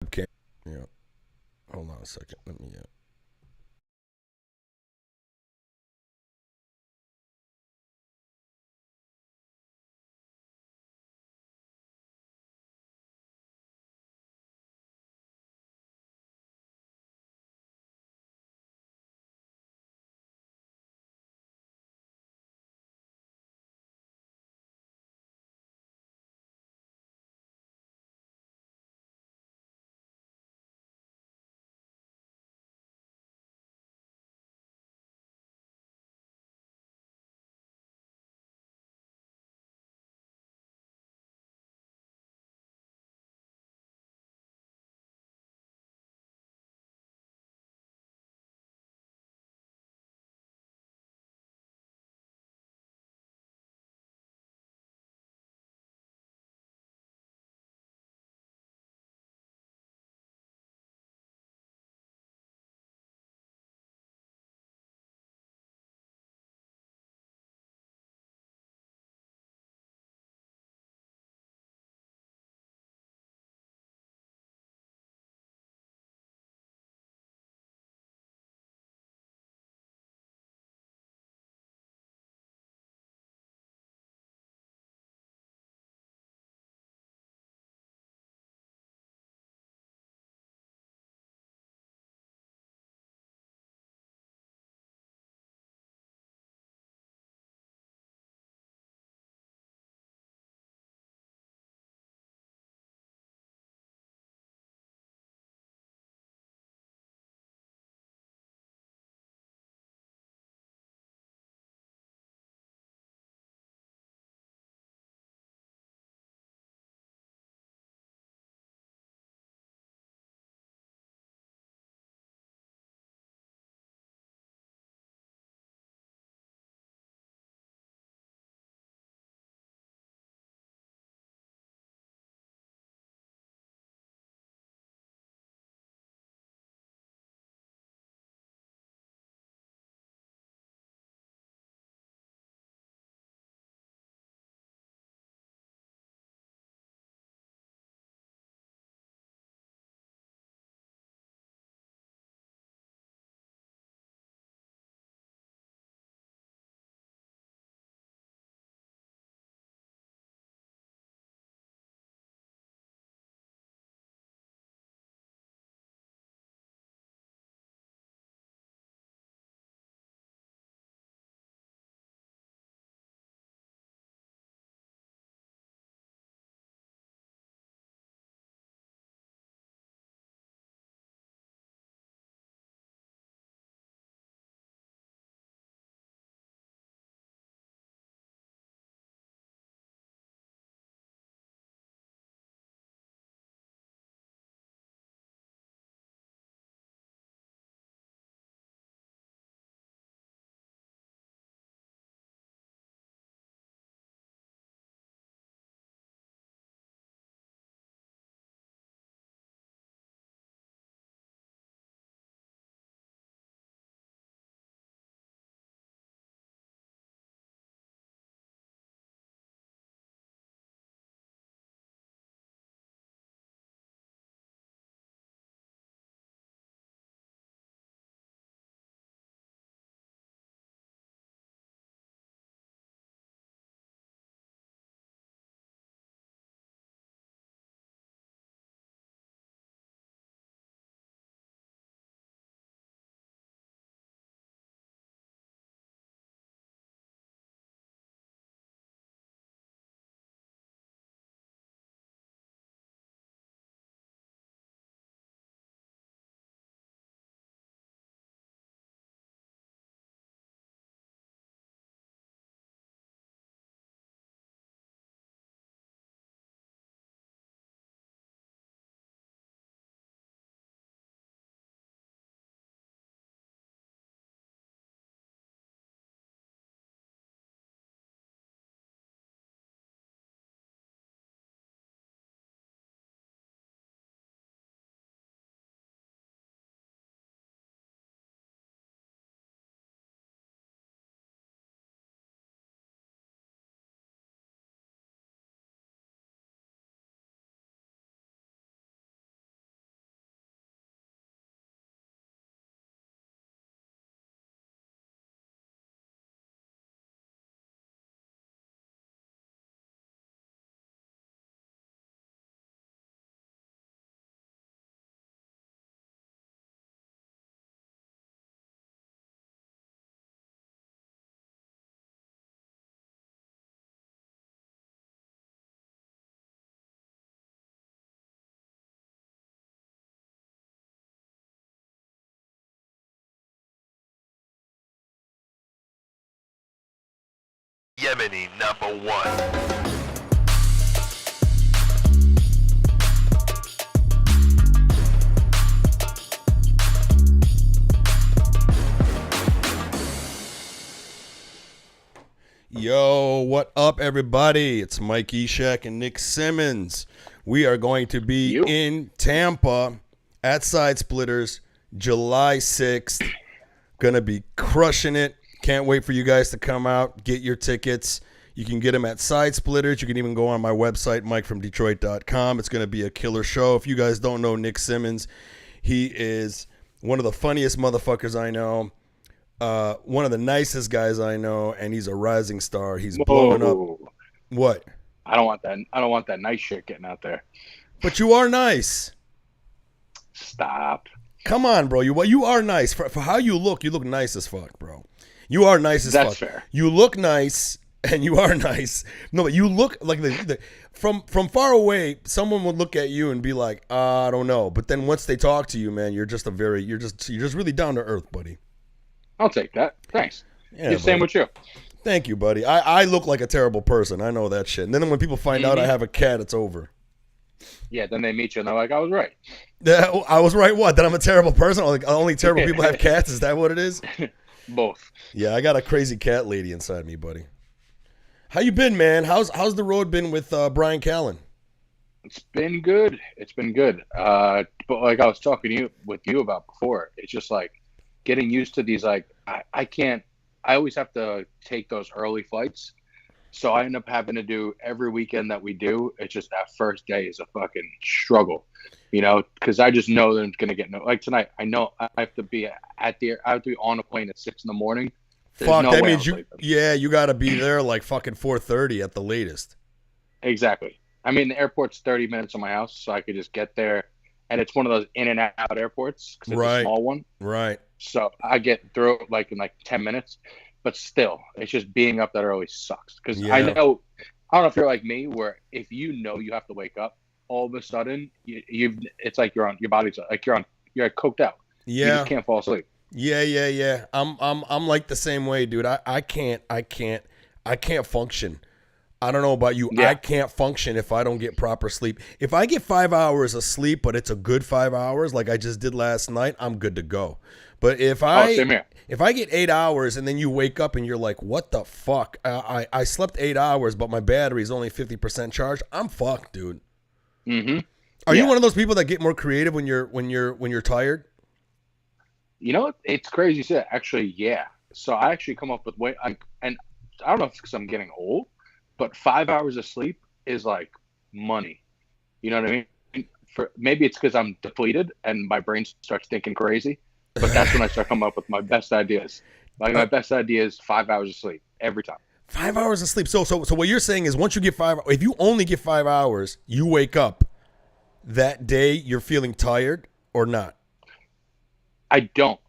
webcam. Yeah. Hold on a second. Let me. Yemeni #1. Yo, what up, everybody? It's Mike Eshaq and Nick Simmons. We are going to be in Tampa at Side Splitters July 6th. Gonna be crushing it. Can't wait for you guys to come out, get your tickets. You can get them at Side Splitters. You can even go on my website, mikefromdetroit.com. It's gonna be a killer show. If you guys don't know Nick Simmons, he is one of the funniest motherfuckers I know. One of the nicest guys I know, and he's a rising star. He's blowing up. What? I don't want that nice shit getting out there. But you are nice. Stop. Come on, bro. You are nice. For how you look nice as fuck, bro. You are nice as fuck. That's fair. You look nice, and you are nice. No, but you look like from far away, someone would look at you and be like, I don't know. But then once they talk to you, man, you're just really down to earth, buddy. I'll take that. Thanks. Yeah, same with you. Thank you, buddy. I look like a terrible person. I know that shit. And then when people find out I have a cat, it's over. Yeah, then they meet you and they're like, I was right. Yeah, I was right what? That I'm a terrible person? Like, only terrible people have cats? Is that what it is? Both. Yeah, I got a crazy cat lady inside me, buddy. How you been, man? How's the road been with Brian Callen? It's been good. It's been good. But like I was talking with you about before, it's just like getting used to these, like, I always have to take those early flights. So I end up having to do every weekend that we do. It's just that first day is a fucking struggle, you know, because I just know that I'm going to get like tonight. I know I have to be I have to be on a plane at 6 a.m. Fuck, that means you got to be there like fucking 4:30 at the latest. Exactly. I mean, the airport's 30 minutes from my house, so I could just get there. And it's one of those in and out airports because it's a small one. Right. So I get through it like in 10 minutes. But still, it's just being up that early sucks. Because I don't know if you're like me, where if you know you have to wake up, all of a sudden it's like your body's like you're coked out. Yeah. You just can't fall asleep. Yeah. I'm like the same way, dude. I can't function. I don't know about you. Yeah. I can't function if I don't get proper sleep. If I get 5 hours of sleep, but it's a good 5 hours, like I just did last night, I'm good to go. But if I get 8 hours and then you wake up and you're like, what the fuck? I slept 8 hours, but my battery's only 50% charged. I'm fucked, dude. Mm-hmm. Are you one of those people that get more creative when you're tired? You know, it's crazy you said. Actually, yeah. So I actually come up with and I don't know if it's because I'm getting old, but 5 hours of sleep is like money. You know what I mean? Maybe it's because I'm depleted and my brain starts thinking crazy. But that's when I start coming up with my best ideas. Like my best idea is 5 hours of sleep every time. 5 hours of sleep. So what you're saying is once you get if you only get 5 hours, you wake up that day, you're feeling tired or not? I don't.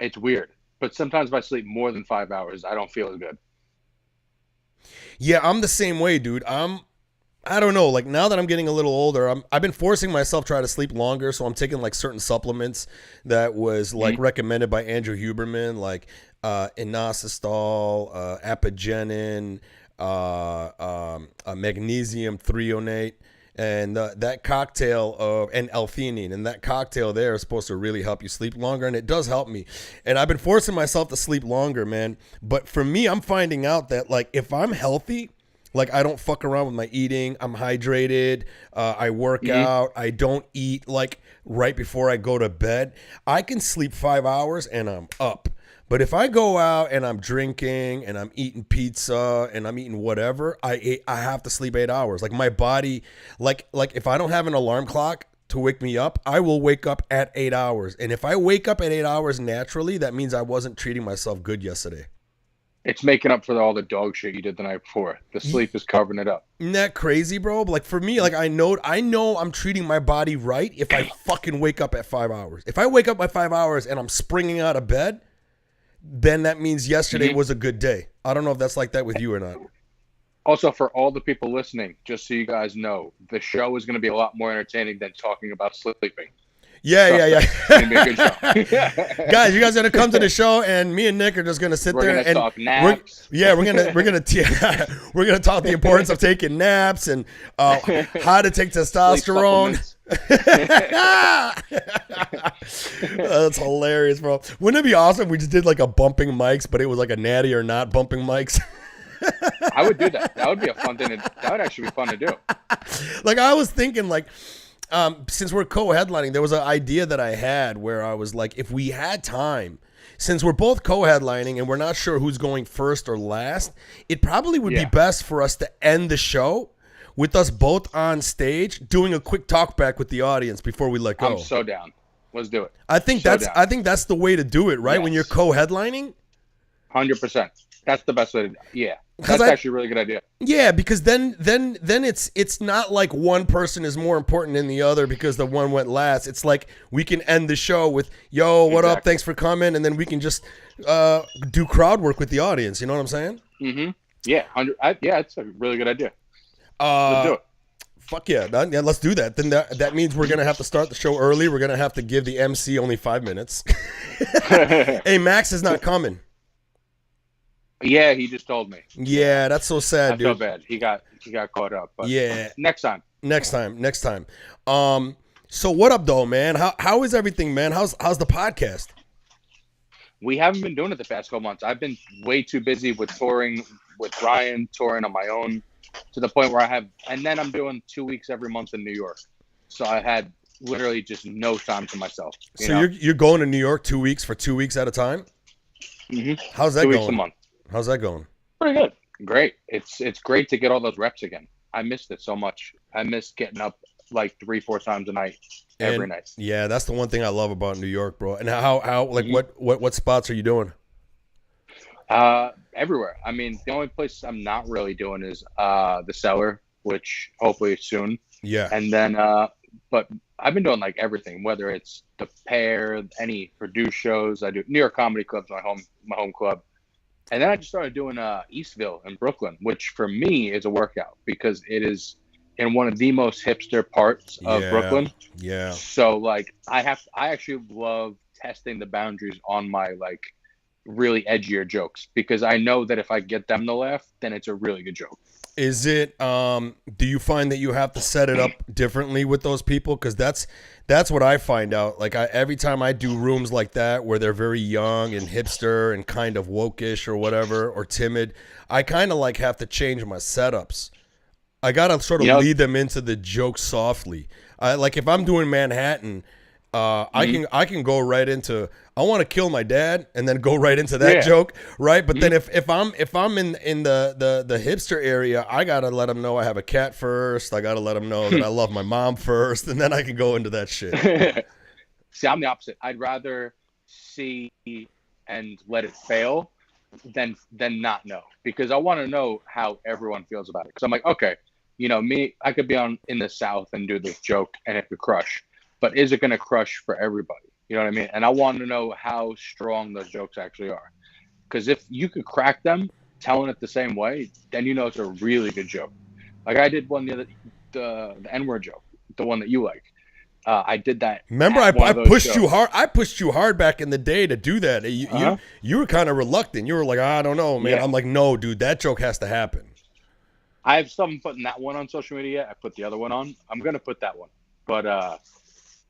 It's weird. But sometimes if I sleep more than 5 hours, I don't feel as good. Yeah, I'm the same way, dude. I don't know. Like now that I'm getting a little older, I've been forcing myself to try to sleep longer. So I'm taking like certain supplements that was like recommended by Andrew Huberman, like inositol, apigenin, magnesium threonate, and that cocktail and L-theanine, and that cocktail there is supposed to really help you sleep longer, and it does help me. And I've been forcing myself to sleep longer, man. But for me, I'm finding out that like if I'm healthy, like I don't fuck around with my eating, I'm hydrated, I work out, I don't eat like right before I go to bed, I can sleep 5 hours and I'm up. But if I go out and I'm drinking and I'm eating pizza and I'm eating whatever, I have to sleep 8 hours. Like my body, like if I don't have an alarm clock to wake me up, I will wake up at 8 hours. And if I wake up at 8 hours naturally, that means I wasn't treating myself good yesterday. It's making up for all the dog shit you did the night before. The sleep is covering it up. Isn't that crazy, bro? Like for me, like I know I'm treating my body right if I fucking wake up at 5 hours. If I wake up at 5 hours and I'm springing out of bed, then that means yesterday was a good day. I don't know if that's like that with you or not. Also, for all the people listening, just so you guys know, the show is going to be a lot more entertaining than talking about sleeping. Yeah. It's gonna be a good show. Guys, you guys are gonna come to the show, and me and Nick are just gonna sit We're there gonna and talk naps. we're gonna talk the importance of taking naps and how to take testosterone. That's hilarious, bro. Wouldn't it be awesome if we just did like a bumping mics, but it was like a natty or not bumping mics? I would do that. That would be a fun thing. That would actually be fun to do. Like I was thinking, like, since we're co-headlining, there was an idea that I had where I was like, if we had time, since we're both co-headlining and we're not sure who's going first or last, it probably would be best for us to end the show with us both on stage doing a quick talk back with the audience before we let go. I'm so down. Let's do it. I think that's the way to do it, right? Yes. When you're co-headlining. 100%. That's the best way to do it. Yeah. That's actually a really good idea. Yeah, because then it's not like one person is more important than the other because the one went last. It's like we can end the show with, yo, what up? Thanks for coming. And then we can just do crowd work with the audience. You know what I'm saying? Mm-hmm. Yeah. Yeah, it's a really good idea. Let's do it. Fuck yeah. Let's do that. Then that means we're going to have to start the show early. We're going to have to give the MC only 5 minutes. Hey, Max is not coming. Yeah, he just told me. Yeah, that's so sad, dude. I feel bad. He got caught up. But yeah. Next time. So what up, though, man? How is everything, man? How's the podcast? We haven't been doing it the past couple months. I've been way too busy with touring with Ryan, touring on my own, to the point where and then I'm doing 2 weeks every month in New York. So I had literally just no time to myself. So you're going to New York 2 weeks for 2 weeks at a time? Mm-hmm. How's that going? 2 weeks a month. How's that going? Pretty good. Great. It's great to get all those reps again. I missed it so much. I missed getting up like 3-4 times a night, every night. Yeah, that's the one thing I love about New York, bro. And how like what spots are you doing? Everywhere. I mean, the only place I'm not really doing is the Cellar, which hopefully soon. Yeah. And then but I've been doing like everything, whether it's the Pair, any produced shows. I do New York Comedy Club's my home club. And then I just started doing Eastville in Brooklyn, which for me is a workout because it is in one of the most hipster parts of Brooklyn. Yeah. So like I actually love testing the boundaries on my like really edgier jokes because I know that if I get them to laugh, then it's a really good joke. Is it do you find that you have to set it up differently with those people? Because that's what I find out. Like every time I do rooms like that where they're very young and hipster and kind of woke-ish or whatever or timid, I kind of like have to change my setups. I gotta sort of lead them into the joke softly. Like if I'm doing Manhattan, I can go right into I want to kill my dad and then go right into that joke, right? But then if I'm in the hipster area, I gotta let them know I have a cat first. I gotta let them know that I love my mom first, and then I can go into that shit. See, I'm the opposite. I'd rather see and let it fail than not know, because I want to know how everyone feels about it. Because I'm like, okay, me, I could be in the South and do this joke and it could crush, but is it going to crush for everybody? You know what I mean? And I want to know how strong those jokes actually are. Because if you could crack them telling it the same way, then it's a really good joke. Like I did one the N-word joke, the one that you like. I did that. Remember, I pushed you hard. I pushed you hard back in the day to do that. You were kind of reluctant. You were like, I don't know, man. Yeah. I'm like, no, dude, that joke has to happen. I have something putting that one on social media. I put the other one on. I'm gonna put that one, but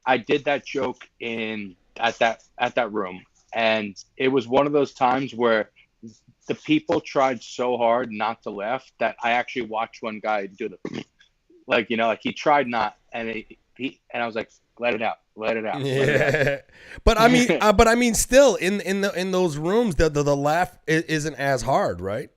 I did that joke at that room, and it was one of those times where the people tried so hard not to laugh that I actually watched one guy do the like he tried not, and and I was like, let it out. Yeah, but I mean, still in those rooms, the laugh isn't as hard, right?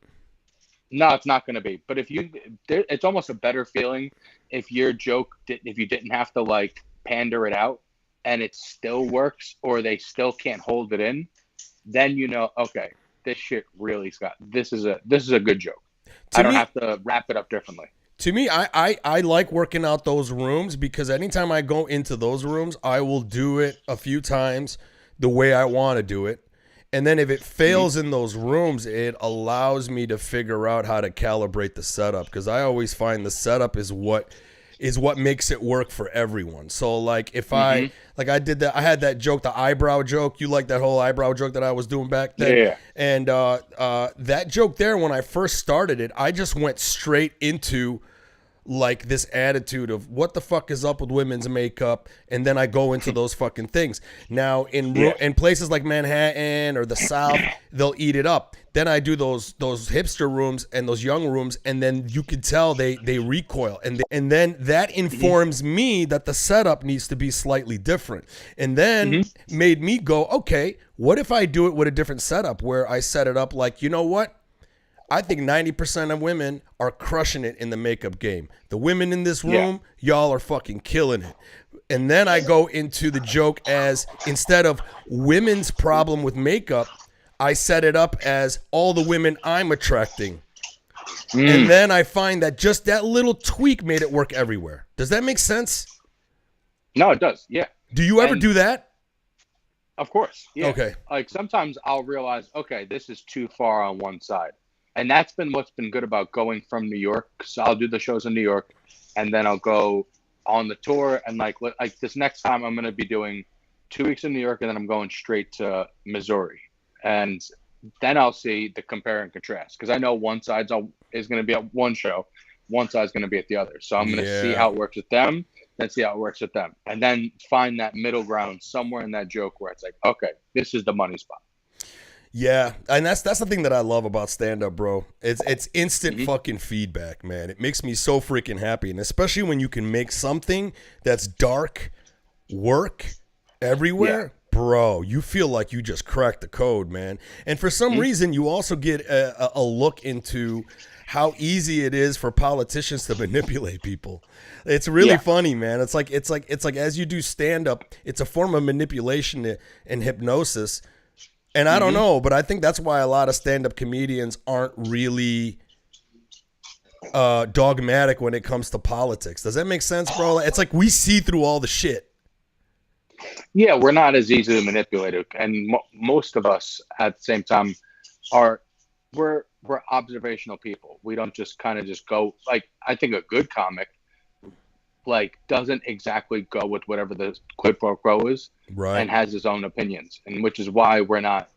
No, it's not going to be. But it's almost a better feeling if your joke if you didn't have to like pander it out and it still works, or they still can't hold it in, then okay, this shit really this is a good joke. I don't have to wrap it up differently. To me, I like working out those rooms because anytime I go into those rooms, I will do it a few times the way I want to do it. And then if it fails in those rooms, it allows me to figure out how to calibrate the setup, because I always find the setup is what is what makes it work for everyone. So like if I did that, I had that joke, the eyebrow joke. You like that whole eyebrow joke that I was doing back then? Yeah. And that joke there, when I first started it, I just went straight into like this attitude of what the fuck is up with women's makeup, and then I go into those fucking things. Now in places like Manhattan or the South, they'll eat it up. Then I do those hipster rooms and those young rooms, and then you can tell they recoil, and then that informs me that the setup needs to be slightly different, and then made me go, okay, what if I do it with a different setup where I set it up like, you know what? I think 90% of women are crushing it in the makeup game. The women in this room, y'all are fucking killing it. And then I go into the joke as, instead of women's problem with makeup, I set it up as all the women I'm attracting. And then I find that just that little tweak made it work everywhere. Does that make sense? No, it does. Yeah. Do you ever do that? Of course. Yeah. Okay. Like sometimes I'll realize, okay, this is too far on one side. And that's been what's been good about going from New York. So I'll do the shows in New York, and then I'll go on the tour. And like this next time, I'm going to be doing 2 weeks in New York, and then I'm going straight to Missouri. And then I'll see the compare and contrast, because I know one side is going to be at one show, one side's going to be at the other. So I'm going to see how it works with them, then see how it works with them, and then find that middle ground somewhere in that joke where it's like, okay, this is the money spot. Yeah, and that's the thing that I love about stand-up, bro. It's instant fucking feedback, man. It makes me so freaking happy, and especially when you can make something that's dark work everywhere, bro. You feel like you just cracked the code, man. And for some reason, you also get a look into how easy it is for politicians to manipulate people. It's really funny, man. It's like as you do stand-up, it's a form of manipulation and hypnosis. And I don't know, but I think that's why a lot of stand-up comedians aren't really dogmatic when it comes to politics. Does that make sense, bro? It's like we see through all the shit. Yeah, we're not as easily manipulated, and most of us at the same time we're observational people. We don't just kind of just go, like, I think a good comic like doesn't exactly go with whatever the quid pro quo is, right, and has his own opinions, and which is why we're not.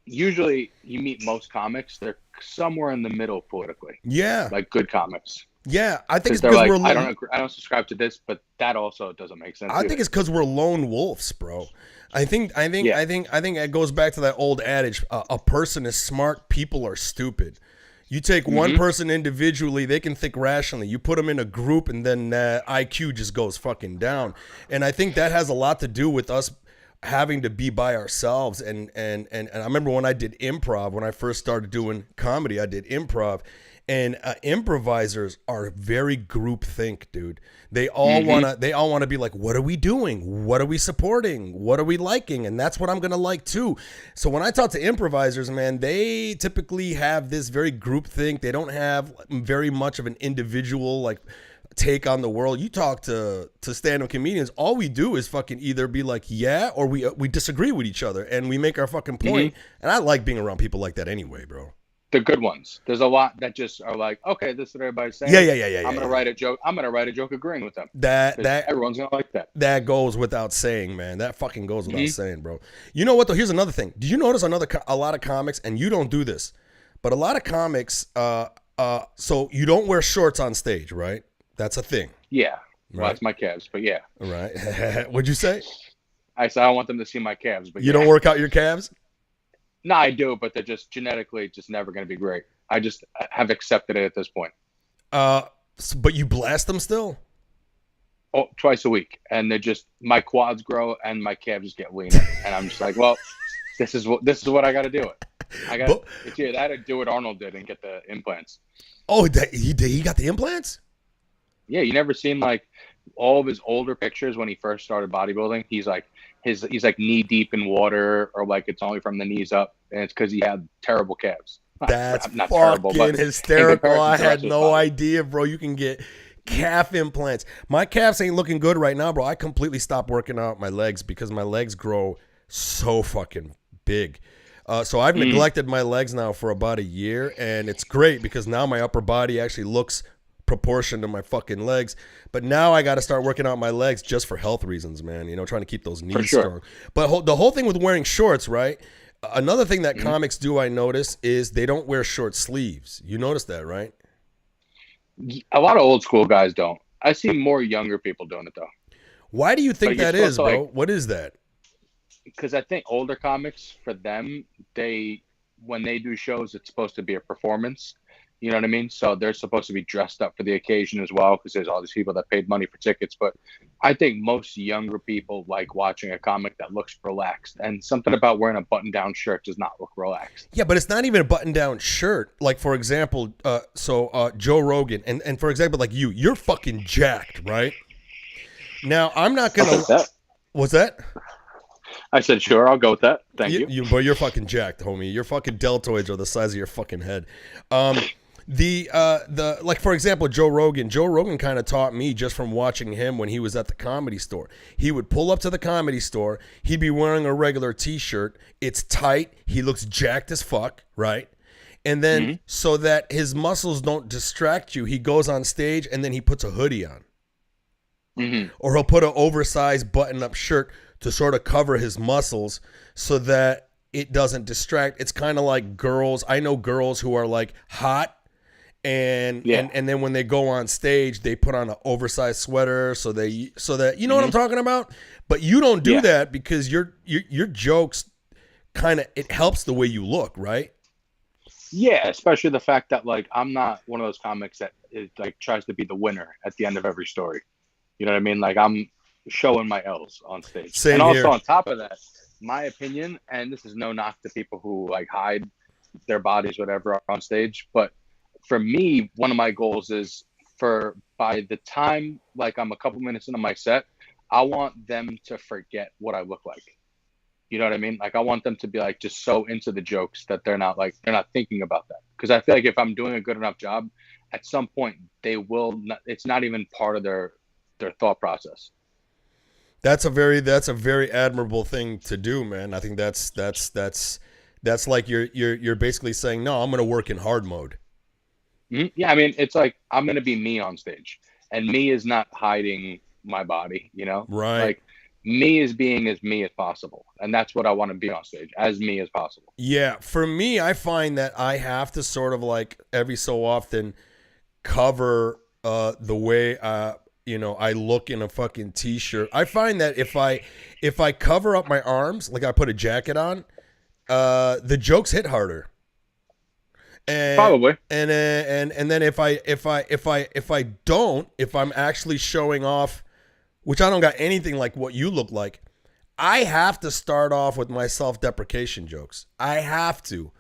Usually, you meet most comics; they're somewhere in the middle politically. Yeah, like good comics. Yeah, I think it's because like, we're. I don't subscribe to this, but that also doesn't make sense. I think it's because we're lone wolves, bro. I think it goes back to that old adage: a person is smart, people are stupid. You take one person individually, they can think rationally. You put them in a group, and then IQ just goes fucking down. And I think that has a lot to do with us having to be by ourselves. And I remember when I did improv, when I first started doing comedy, I did improv. And improvisers are very groupthink, dude. They all wanna be like, what are we doing? What are we supporting? What are we liking? And that's what I'm gonna like too. So when I talk to improvisers, man, they typically have this very groupthink. They don't have very much of an individual like take on the world. You talk to stand-up comedians, all we do is fucking either be like, yeah, or we disagree with each other and we make our fucking point. And I like being around people like that anyway, bro. The good ones. There's a lot that just are like, okay, this is what everybody's saying. Yeah. I'm gonna write a joke. I'm gonna write a joke agreeing with them. That everyone's gonna like that. That goes without saying, man. That fucking goes without saying, bro. You know what though? Here's another thing. Do you notice a lot of comics, and you don't do this, but a lot of comics, so you don't wear shorts on stage, right? That's a thing. Yeah. Right? Well, that's my calves, but yeah. Right. What'd you say? I said I want them to see my calves, but you don't work out your calves? No, I do, but they're just genetically just never going to be great. I just have accepted it at this point. But you blast them still? Oh, twice a week, and they're just my quads grow and my calves just get leaner, and I'm just like, well, this is what I got to do. It's either that or do what Arnold did and get the implants. Oh, he got the implants? Yeah, you never seen like all of his older pictures when he first started bodybuilding. He's like like knee deep in water, or like it's only from the knees up, and it's because he had terrible calves. That's not fucking terrible, hysterical. I had no idea, bro. You can get calf implants. My calves ain't looking good right now, bro. I completely stopped working out my legs because my legs grow so fucking big. So I've neglected my legs now for about a year, and it's great because now my upper body actually looks proportion to my fucking legs. But now I got to start working out my legs just for health reasons, man. You know, trying to keep those knees strong. But the whole thing with wearing shorts, right? Another thing that comics do, I notice, is they don't wear short sleeves. You notice that, right? A lot of old school guys don't. I see more younger people doing it though. Why do you think that is, bro? Like, what is that? Because I think older comics, for them, when they do shows, it's supposed to be a performance. You know what I mean? So they're supposed to be dressed up for the occasion as well, because there's all these people that paid money for tickets. But I think most younger people like watching a comic that looks relaxed. And something about wearing a button-down shirt does not look relaxed. Yeah, but it's not even a button-down shirt. Like, for example, Joe Rogan, and for example, like you're fucking jacked, right? Now, I'm not going to... What's that? I said, sure, I'll go with that. Thank you. But you're fucking jacked, homie. Your fucking deltoids are the size of your fucking head. Like, for example, Joe Rogan kind of taught me just from watching him when he was at the Comedy Store. He would pull up to the Comedy Store. He'd be wearing a regular t-shirt. It's tight. He looks jacked as fuck, right? And then so that his muscles don't distract you, he goes on stage and then he puts a hoodie on. Or he'll put an oversized button-up shirt to sort of cover his muscles so that it doesn't distract. It's kind of like girls. I know girls who are like hot and then when they go on stage, they put on an oversized sweater so that you know what I'm talking about? But you don't do that because your jokes kind of, it helps the way you look, right? Yeah, especially the fact that like I'm not one of those comics that like tries to be the winner at the end of every story. You know what I mean? Like I'm showing my L's on stage. Same and also here. On top of that, my opinion, and this is no knock to people who like hide their bodies, whatever, on stage, but for me, one of my goals is by the time like I'm a couple minutes into my set, I want them to forget what I look like. You know what I mean? Like I want them to be like just so into the jokes that they're not thinking about that. Because I feel like if I'm doing a good enough job, at some point they will not, it's not even part of their thought process. That's a very admirable thing to do, man. I think that's like you're basically saying, no, I'm going to work in hard mode. Yeah, I mean, it's like I'm going to be me on stage, and me is not hiding my body, you know? Right. Like me is being as me as possible, and that's what I want to be on stage, as me as possible. Yeah, for me, I find that I have to sort of like every so often cover the way I look in a fucking t-shirt. I find that if I cover up my arms, like I put a jacket on, the jokes hit harder. And, Probably. And then if I'm actually showing off, which I don't got anything like what you look like, I have to start off with my self-deprecation jokes. I have to.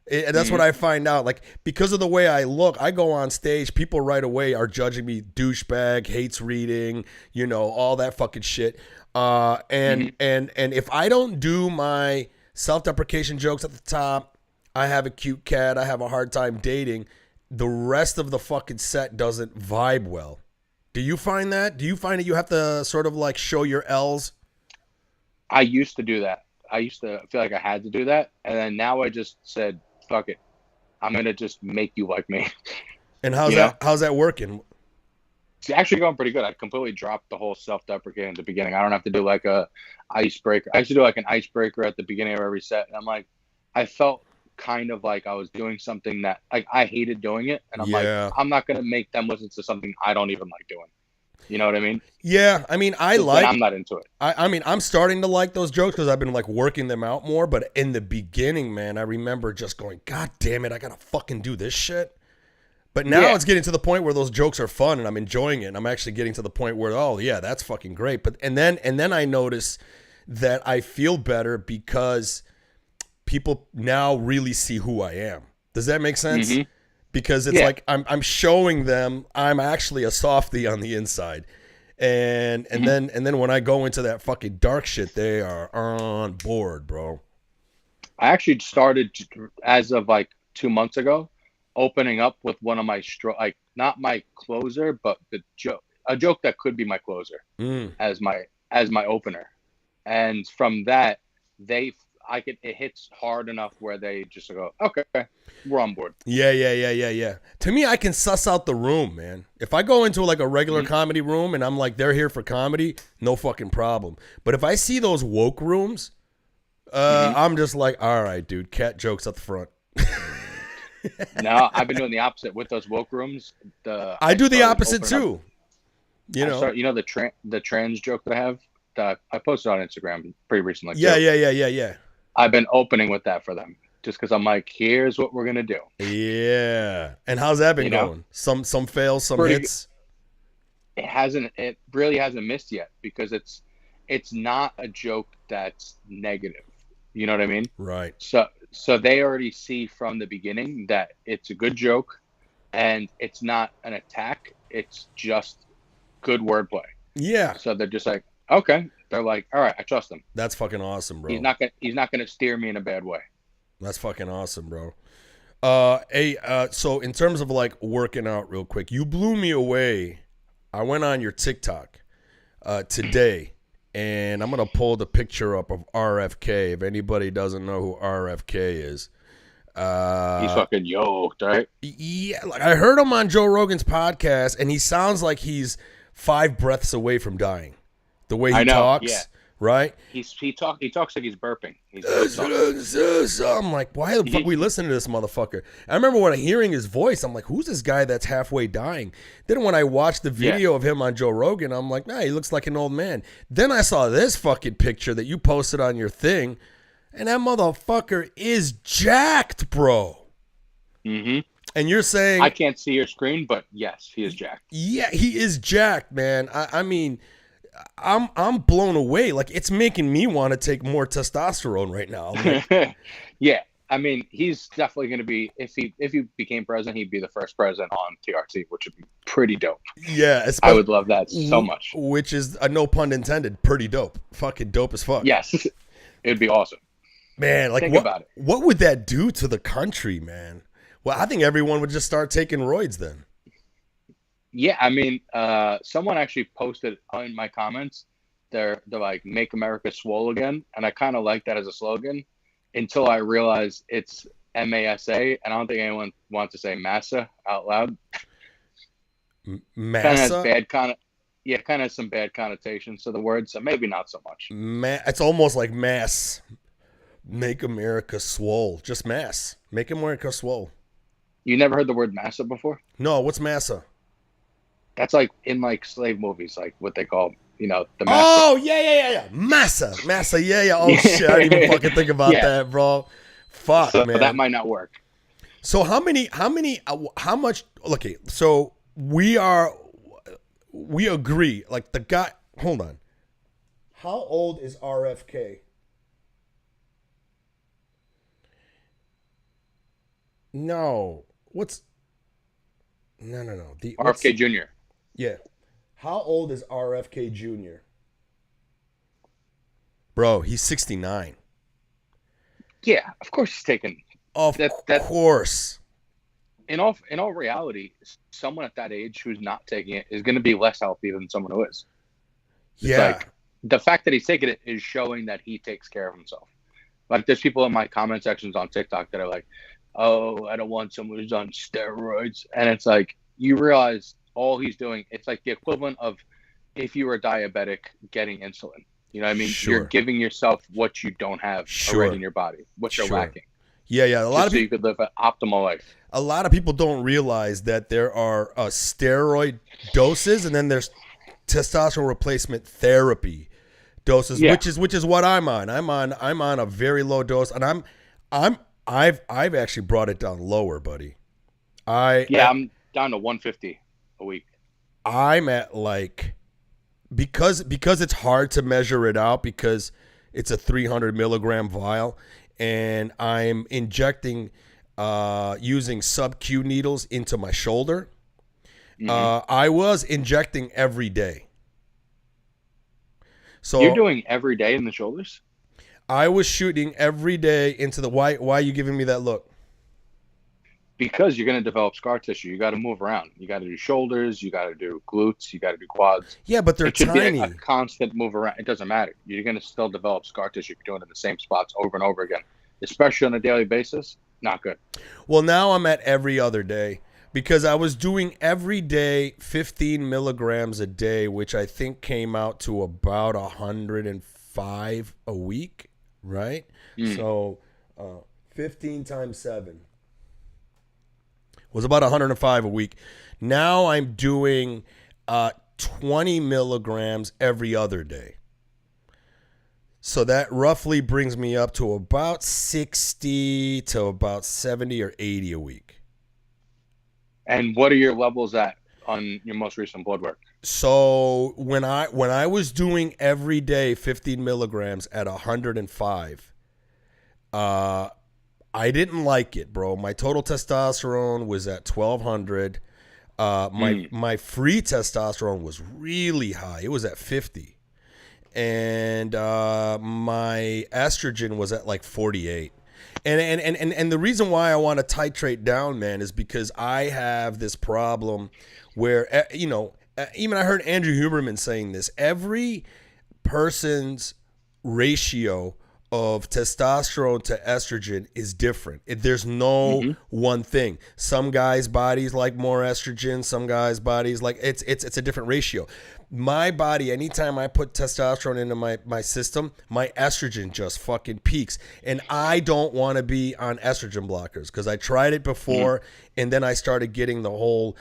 That's what I find out. Like, because of the way I look, I go on stage, people right away are judging me douchebag, hates reading, you know, all that fucking shit. And if I don't do my self-deprecation jokes at the top, I have a cute cat, I have a hard time dating, the rest of the fucking set doesn't vibe well. Do you find that? Do you find that you have to sort of like show your L's? I used to do that. I used to feel like I had to do that. And then now I just said, fuck it. I'm going to just make you like me. And how's that working? It's actually going pretty good. I completely dropped the whole self-deprecating at the beginning. I don't have to do like a icebreaker. I used to do like an icebreaker at the beginning of every set. And I'm like, I felt kind of like I was doing something that like I hated doing it. And I'm like, I'm not going to make them listen to something I don't even like doing. You know what I mean? Yeah, I mean, I'm not into it. I mean, I'm starting to like those jokes because I've been like working them out more. But in the beginning, man, I remember just going, God damn it, I gotta fucking do this shit. But now it's getting to the point where those jokes are fun and I'm enjoying it. And I'm actually getting to the point where, oh yeah, that's fucking great. But and then I notice that I feel better because people now really see who I am. Does that make sense? Mm-hmm. Because it's like I'm showing them I'm actually a softie on the inside. And then when I go into that fucking dark shit, they are on board, bro. I actually started as of like 2 months ago, opening up with one of my like not my closer, but a joke that could be my closer as my opener. And from that, it hits hard enough where they just go, okay, we're on board. Yeah. To me, I can suss out the room, man. If I go into like a regular comedy room and I'm like, they're here for comedy, no fucking problem. But if I see those woke rooms, I'm just like, all right, dude, cat jokes up the front. No, I've been doing the opposite with those woke rooms. I do the opposite too. You know, the trans joke that I have that I posted on Instagram pretty recently. Yeah. I've been opening with that for them just because I'm like, here's what we're gonna do. Yeah. And how's that been going? Some fails, some hits. It really hasn't missed yet because it's not a joke that's negative. You know what I mean? Right. So they already see from the beginning that it's a good joke and it's not an attack. It's just good wordplay. Yeah. So they're just like, okay. They're like, all right, I trust him. That's fucking awesome, bro. He's not gonna steer me in a bad way. That's fucking awesome, bro. So in terms of like working out real quick, you blew me away. I went on your TikTok today. And I'm going to pull the picture up of RFK. If anybody doesn't know who RFK is. He's fucking yoked, right? Yeah. Like I heard him on Joe Rogan's podcast, and he sounds like he's 5 breaths away from dying. The way he talks, right? He talks like he's burping. I'm like, why the fuck we listen to this motherfucker? I remember when hearing his voice, I'm like, who's this guy that's halfway dying? Then when I watched the video of him on Joe Rogan, I'm like, nah, he looks like an old man. Then I saw this fucking picture that you posted on your thing, and that motherfucker is jacked, bro. Mm-hmm. And you're saying I can't see your screen, but yes, he is jacked. Yeah, he is jacked, man. I mean, I'm blown away. Like it's making me want to take more testosterone right now. Like, yeah, I mean, he's definitely going to be if he became president, he'd be the first president on TRT, which would be pretty dope. Yeah, I would love that so much. Which is no pun intended, pretty dope. Fucking dope as fuck. Yes, it'd be awesome. Man, like what would that do to the country, man? Well, I think everyone would just start taking roids then. Yeah, I mean, someone actually posted in my comments, they're like, make America swole again. And I kind of like that as a slogan until I realized it's MASA. And I don't think anyone wants to say massa out loud. Massa? Kind of has some bad connotations to the word. So maybe not so much. It's almost like mass. Make America swole. Just mass. Make America swole. You never heard the word massa before? No, what's massa? That's like in like slave movies, like what they call, the massa. Oh, yeah. Massa, yeah. Oh, shit, I didn't even fucking think about that, bro. Fuck, so man. That might not work. So how much, okay, so we agree, like the guy, hold on. How old is RFK? No. No. RFK Jr. Yeah. How old is RFK Jr.? Bro, he's 69. Yeah, of course he's taking. Of course. In all reality, someone at that age who's not taking it is going to be less healthy than someone who is. Yeah. Like, the fact that he's taking it is showing that he takes care of himself. Like, there's people in my comment sections on TikTok that are like, oh, I don't want someone who's on steroids. And it's like, you realize all he's doing, it's like the equivalent of if you were diabetic getting insulin. You know what I mean? Sure. You're giving yourself what you don't have already in your body, what you're lacking. Yeah. A lot of people, so you could live an optimal life. A lot of people don't realize that there are steroid doses and then there's testosterone replacement therapy doses, which is what I'm on. I'm on a very low dose, and I've actually brought it down lower, buddy. I'm down to 150 a week. I'm at like because it's hard to measure it out because it's a 300 milligram vial, and I'm injecting using sub-Q needles into my shoulder. Mm-hmm. I was injecting every day. So you're doing every day in the shoulders? I was shooting every day into the. Why are you giving me that look? because you're going to develop scar tissue. You got to move around. You got to do shoulders. You got to do glutes. You got to do quads. Yeah, but they're It should tiny. be a constant move around. It doesn't matter. You're going to still develop scar tissue if you're doing it in the same spots over and over again, especially on a daily basis. Not good. Well, now I'm at every other day because I was doing every day 15 milligrams a day, which I think came out to about 105 a week, right? So 15 times 7 was about 105 a week. Now I'm doing 20 milligrams every other day. So that roughly brings me up to about 60 to about 70 or 80 a week. And what are your levels at on your most recent blood work? So when I was doing every day 15 milligrams at 105, I didn't like it, bro. My total testosterone was at 1200. My free testosterone was really high. It was at 50. And my estrogen was at like 48. And the reason why I want to titrate down, man, is because I have this problem where, even I heard Andrew Huberman saying this. Every person's ratio of testosterone to estrogen is different. There's no one thing. Some guys' bodies like more estrogen. Some guys' bodies like it's a different ratio. My body, anytime I put testosterone into my system, my estrogen just fucking peaks. And I don't want to be on estrogen blockers because I tried it before and then I started getting the whole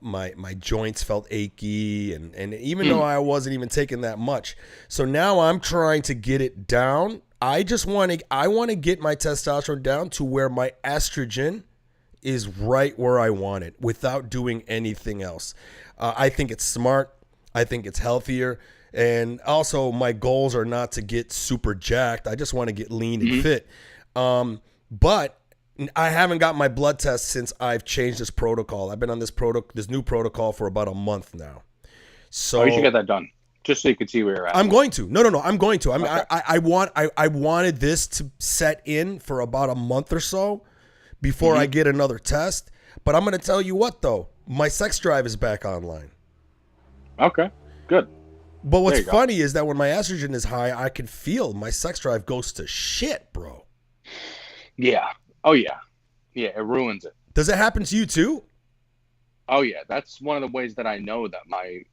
my joints felt achy and even though I wasn't even taking that much. So now I'm trying to get it down. I want to get my testosterone down to where my estrogen is right where I want it without doing anything else. I think it's smart. I think it's healthier. And also my goals are not to get super jacked. I just want to get lean and fit. But I haven't got my blood test since I've changed this protocol. I've been on this new protocol for about a month now. So you should get that done, just so you can see where you're at. I'm going to. No. I'm going to. I wanted this to set in for about a month or so before I get another test. But I'm going to tell you what, though. My sex drive is back online. Okay, good. But what's funny is that when my estrogen is high, I can feel my sex drive goes to shit, bro. Yeah. Oh, yeah. Yeah, it ruins it. Does it happen to you, too? Oh, yeah. That's one of the ways that I know that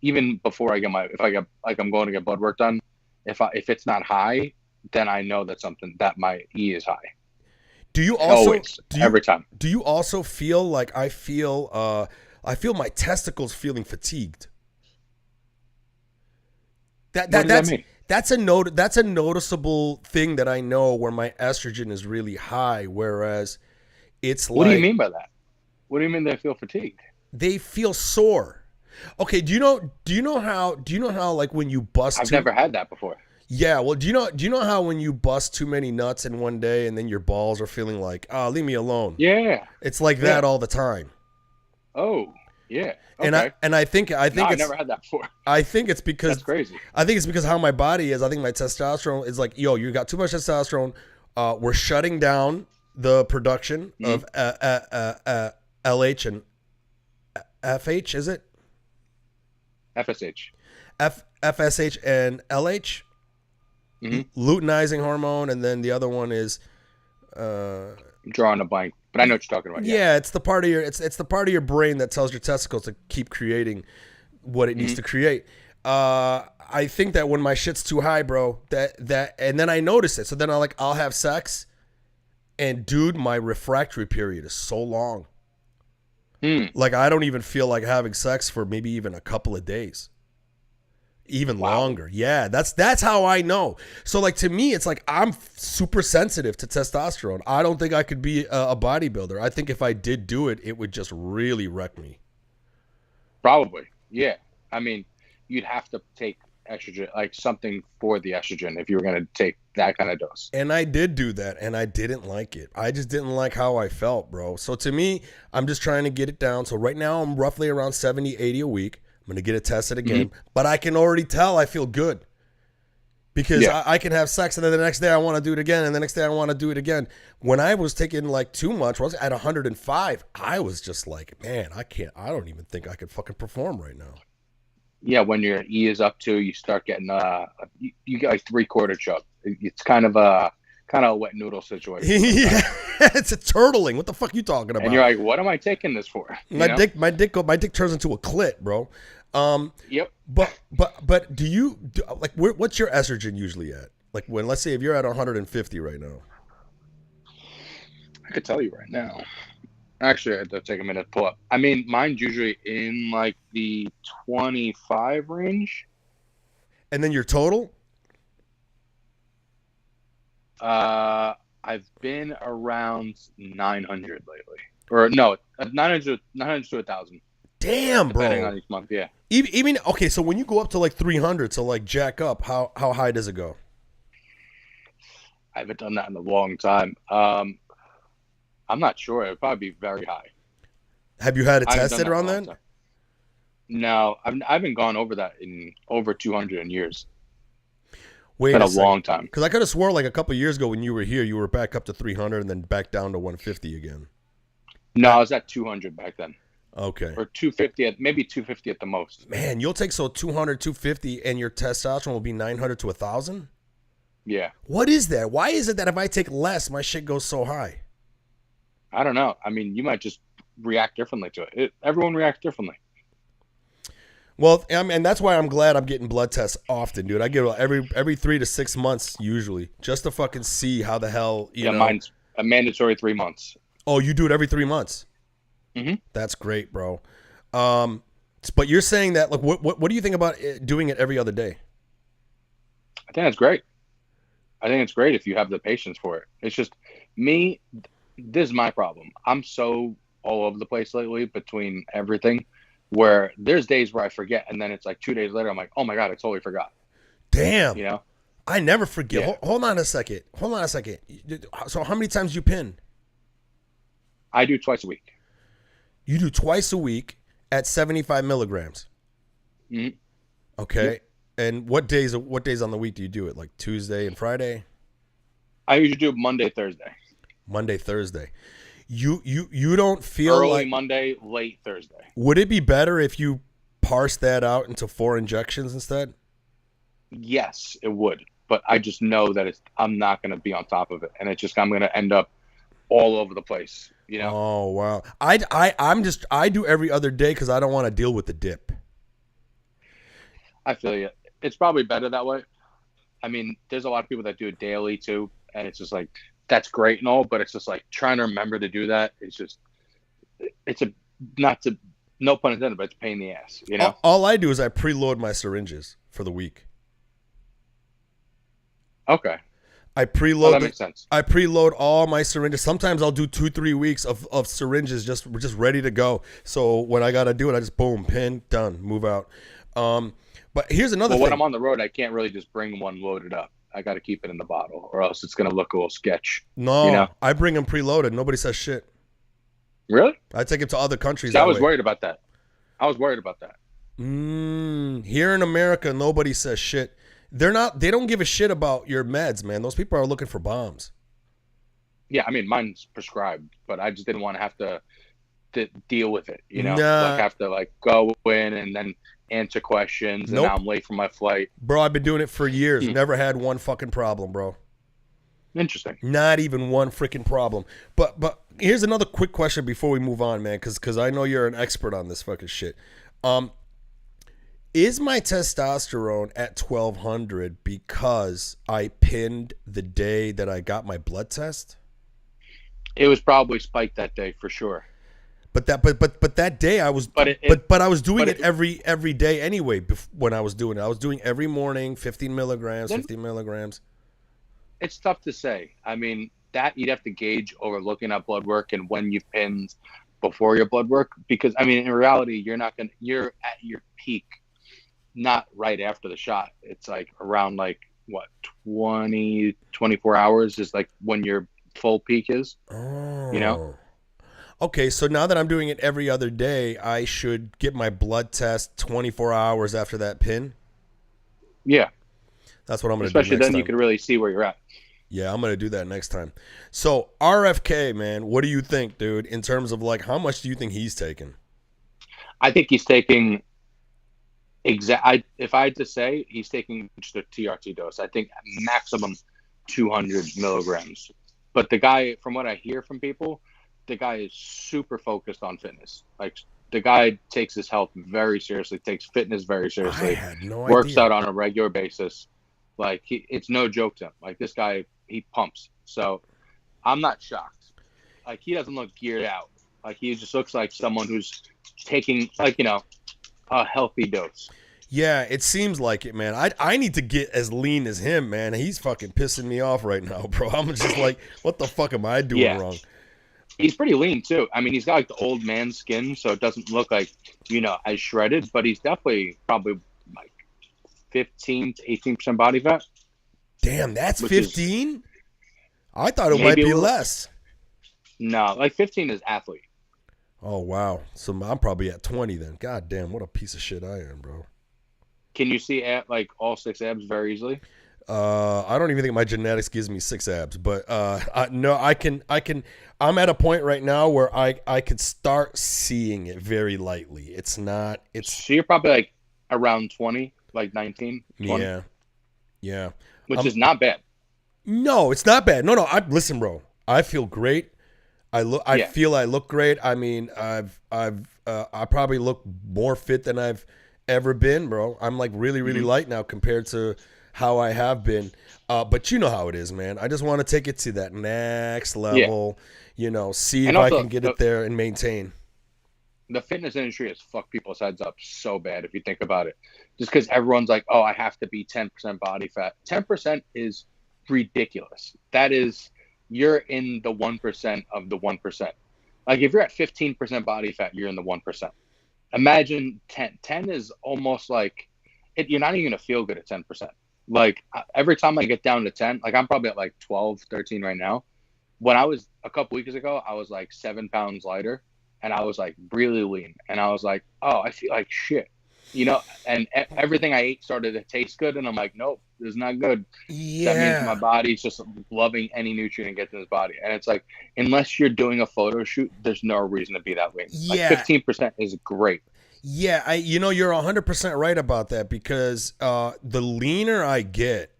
even before I get I'm going to get blood work done, if it's not high, then I know that my E is high. Do you also always, every time? Do you also feel like I feel my testicles feeling fatigued? What does that mean? That's a noticeable thing that I know where my estrogen is really high, whereas it's like. What do you mean by that? What do you mean they feel fatigued? They feel sore. Okay, do you know how like when you bust? I've never had that before. Yeah, well, do you know how when you bust too many nuts in one day and then your balls are feeling like, leave me alone? Yeah, it's like that all the time. Oh, yeah. Okay. And I think I've never had that before. I think it's because that's crazy. I think it's because how my body is. I think my testosterone is like, yo, you got too much testosterone. We're shutting down the production of LH and FH. Is it FSH? FSH and LH. Luteinizing hormone, and then the other one is drawing a blank, but I know what you're talking about. Yeah, it's the part of your brain that tells your testicles to keep creating what it needs to create. I think that when my shit's too high, bro, that and then I notice it. So then I'll have sex, and dude, my refractory period is so long. Like I don't even feel like having sex for maybe even a couple of days. Even longer. Yeah, that's how I know. So like to me, it's like I'm super sensitive to testosterone. I don't think I could be a bodybuilder. I think if I did do it, it would just really wreck me. Probably. Yeah. I mean, you'd have to take estrogen, like something for the estrogen if you were going to take that kind of dose. And I did do that, and I didn't like it. I just didn't like how I felt, bro. So to me, I'm just trying to get it down. So right now, I'm roughly around 70, 80 a week. I'm going to get it tested again, but I can already tell I feel good. Because I can have sex and then the next day I want to do it again and the next day I want to do it again. When I was taking like too much, when I was at 105, I was just like, man, I don't even think I could fucking perform right now. Yeah, when your E is up to, you start getting you get like 3/4 chub. It's kind of a wet noodle situation. Yeah, it's a turtling. What the fuck are you talking about? And you're like, what am I taking this for? My dick turns into a clit, bro. Yep. But what's your estrogen usually at? Like when, let's say if you're at 150 right now. I could tell you right now. Actually, I have to take a minute to pull up. I mean, mine's usually in like the 25 range. And then your total? I've been around 900 lately. Or no, 900 to 1,000. Damn, bro. Depending on each month, yeah. Even okay, so when you go up to like 300 to like jack up, how high does it go? I haven't done that in a long time. I'm not sure. It would probably be very high. Have you had it tested around then? No, I haven't gone over that in over 200 in years. Wait, it's been a long time. Because I could have swore like a couple of years ago when you were here, you were back up to 300 and then back down to 150 again. No, I was at 200 back then. Okay. Or 250, maybe 250 at the most. Man, you'll take 200, 250, and your testosterone will be 900 to 1,000? Yeah. What is that? Why is it that if I take less, my shit goes so high? I don't know. I mean, you might just react differently to it. Everyone reacts differently. Well, and that's why I'm glad I'm getting blood tests often, dude. I get every 3 to 6 months usually, just to fucking see how the hell you know. Mine's a mandatory 3 months. Oh, you do it every 3 months? Mm-hmm. That's great, bro. But you're saying that, like, what do you think about doing it every other day? I think that's great. I think it's great if you have the patience for it. It's just me. This is my problem. I'm so all over the place lately between everything. Where there's days where I forget, and then it's like 2 days later, I'm like, oh my God, I totally forgot. Damn. You know? I never forget. Yeah. Hold on a second. So how many times you pin? I do twice a week. You do twice a week at 75 milligrams. Mm-hmm. Okay. Yep. And what days on the week do you do it? Like Tuesday and Friday? I usually do Monday, Thursday. Monday, Thursday. You don't feel early like Monday, late Thursday. Would it be better if you parse that out into 4 injections instead? Yes, it would. But I just know that I'm not going to be on top of it, and I'm going to end up all over the place. You know? Oh wow. I do every other day because I don't want to deal with the dip. I feel you. It's probably better that way. I mean, there's a lot of people that do it daily too, and it's just like that's great and all, but it's just like trying to remember to do that. No pun intended, but it's a pain in the ass. You know. All I do is I preload my syringes for the week. Okay. I preload. That makes sense. I preload all my syringes. Sometimes I'll do 2-3 weeks of syringes just ready to go. So when I gotta do it, I just boom, pin, done, move out. But here's another thing. When I'm on the road, I can't really just bring one loaded up. I got to keep it in the bottle, or else it's gonna look a little sketch. No, you know? I bring them preloaded. Nobody says shit. Really? I take it to other countries. See, I was worried about that. Here in America, nobody says shit. They don't give a shit about your meds, man. Those people are looking for bombs. Yeah, I mean, mine's prescribed, but I just didn't want to have to deal with it, you know? Nah. Like have to like go in and then answer questions, and now I'm late for my flight. Bro, I've been doing it for years. Never had one fucking problem, bro. Interesting. Not even one freaking problem. But here's another quick question before we move on, man, because I know you're an expert on this fucking shit. Is my testosterone at 1,200 because I pinned the day that I got my blood test? It was probably spiked that day for sure. But that day I was I was doing it every day anyway. When I was doing it, I was doing every morning 15 milligrams. It's tough to say. I mean, that you'd have to gauge over looking at blood work and when you've pinned before your blood work, because I mean, in reality, you're at your peak, not right after the shot. It's like around like what 24 hours is like when your full peak is. Oh. You know. Okay, so now that I'm doing it every other day, I should get my blood test 24 hours after that pin? Yeah. That's what I'm going to do next Especially then time. you can really see where you're at. Yeah, I'm going to do that next time. So RFK, man, what do you think, dude, in terms of like how much do you think he's taking? I think he's taking if I had to say, he's taking just a TRT dose. I think maximum 200 milligrams. But the guy, from what I hear from people, the guy is super focused on fitness. Like, the guy takes his health very seriously, takes fitness very seriously. I had no works idea. out on a regular basis. Like, it's no joke to him. Like, this guy, he pumps. So I'm not shocked. Like, he doesn't look geared out. Like, he just looks like someone who's taking, like, a healthy dose. Yeah, it seems like it, man. I need to get as lean as him, man. He's fucking pissing me off right now, bro. I'm just like, what the fuck am I doing wrong? He's pretty lean too. I mean, he's got like the old man skin, so it doesn't look like, as shredded, but he's definitely probably like 15 to 18% body fat. Damn, that's 15? I thought it might be less. No, like 15 is athlete. Oh, wow. So I'm probably at 20 then. God damn, what a piece of shit I am, bro. Can you see like all 6 abs very easily? I don't even think my genetics gives me 6 abs, but no, I can. I'm at a point right now where I could start seeing it very lightly. It's not. So you're probably like around 20, like 19, 20. Yeah. Which is not bad. No, it's not bad. No. Listen, bro. I feel great. I feel I look great. I mean, I probably look more fit than I've ever been, bro. I'm like really light now compared to how I have been. But you know how it is, man. I just want to take it to that next level, see if I can get it there and maintain. The fitness industry has fucked people's heads up so bad if you think about it. Just because everyone's like, oh, I have to be 10% body fat. 10% is ridiculous. That is, you're in the 1% of the 1%. Like, if you're at 15% body fat, you're in the 1%. Imagine 10. 10 is almost like, you're not even going to feel good at 10%. Like, every time I get down to 10, like, I'm probably at like 12, 13 right now. When I was a couple weeks ago, I was like 7 pounds lighter, and I was like really lean. And I was like, oh, I feel like shit. And everything I ate started to taste good, and I'm like, nope, this is not good. Yeah. That means my body's just loving any nutrient it gets in his body. And it's like, unless you're doing a photo shoot, there's no reason to be that lean. Yeah. Like 15% is great. Yeah, you're 100% right about that, because the leaner I get,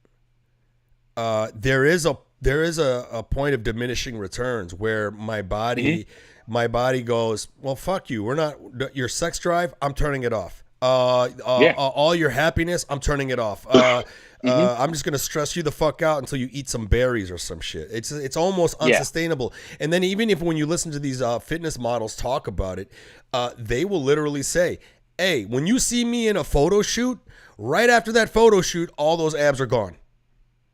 there is a point of diminishing returns where my body goes, well, fuck you. We're not your sex drive. I'm turning it off. All your happiness, I'm turning it off. I'm just gonna stress you the fuck out until you eat some berries or some shit. It's almost unsustainable. And then even if when you listen to these fitness models talk about it, they will literally say, hey, when you see me in a photo shoot, right after that photo shoot, all those abs are gone.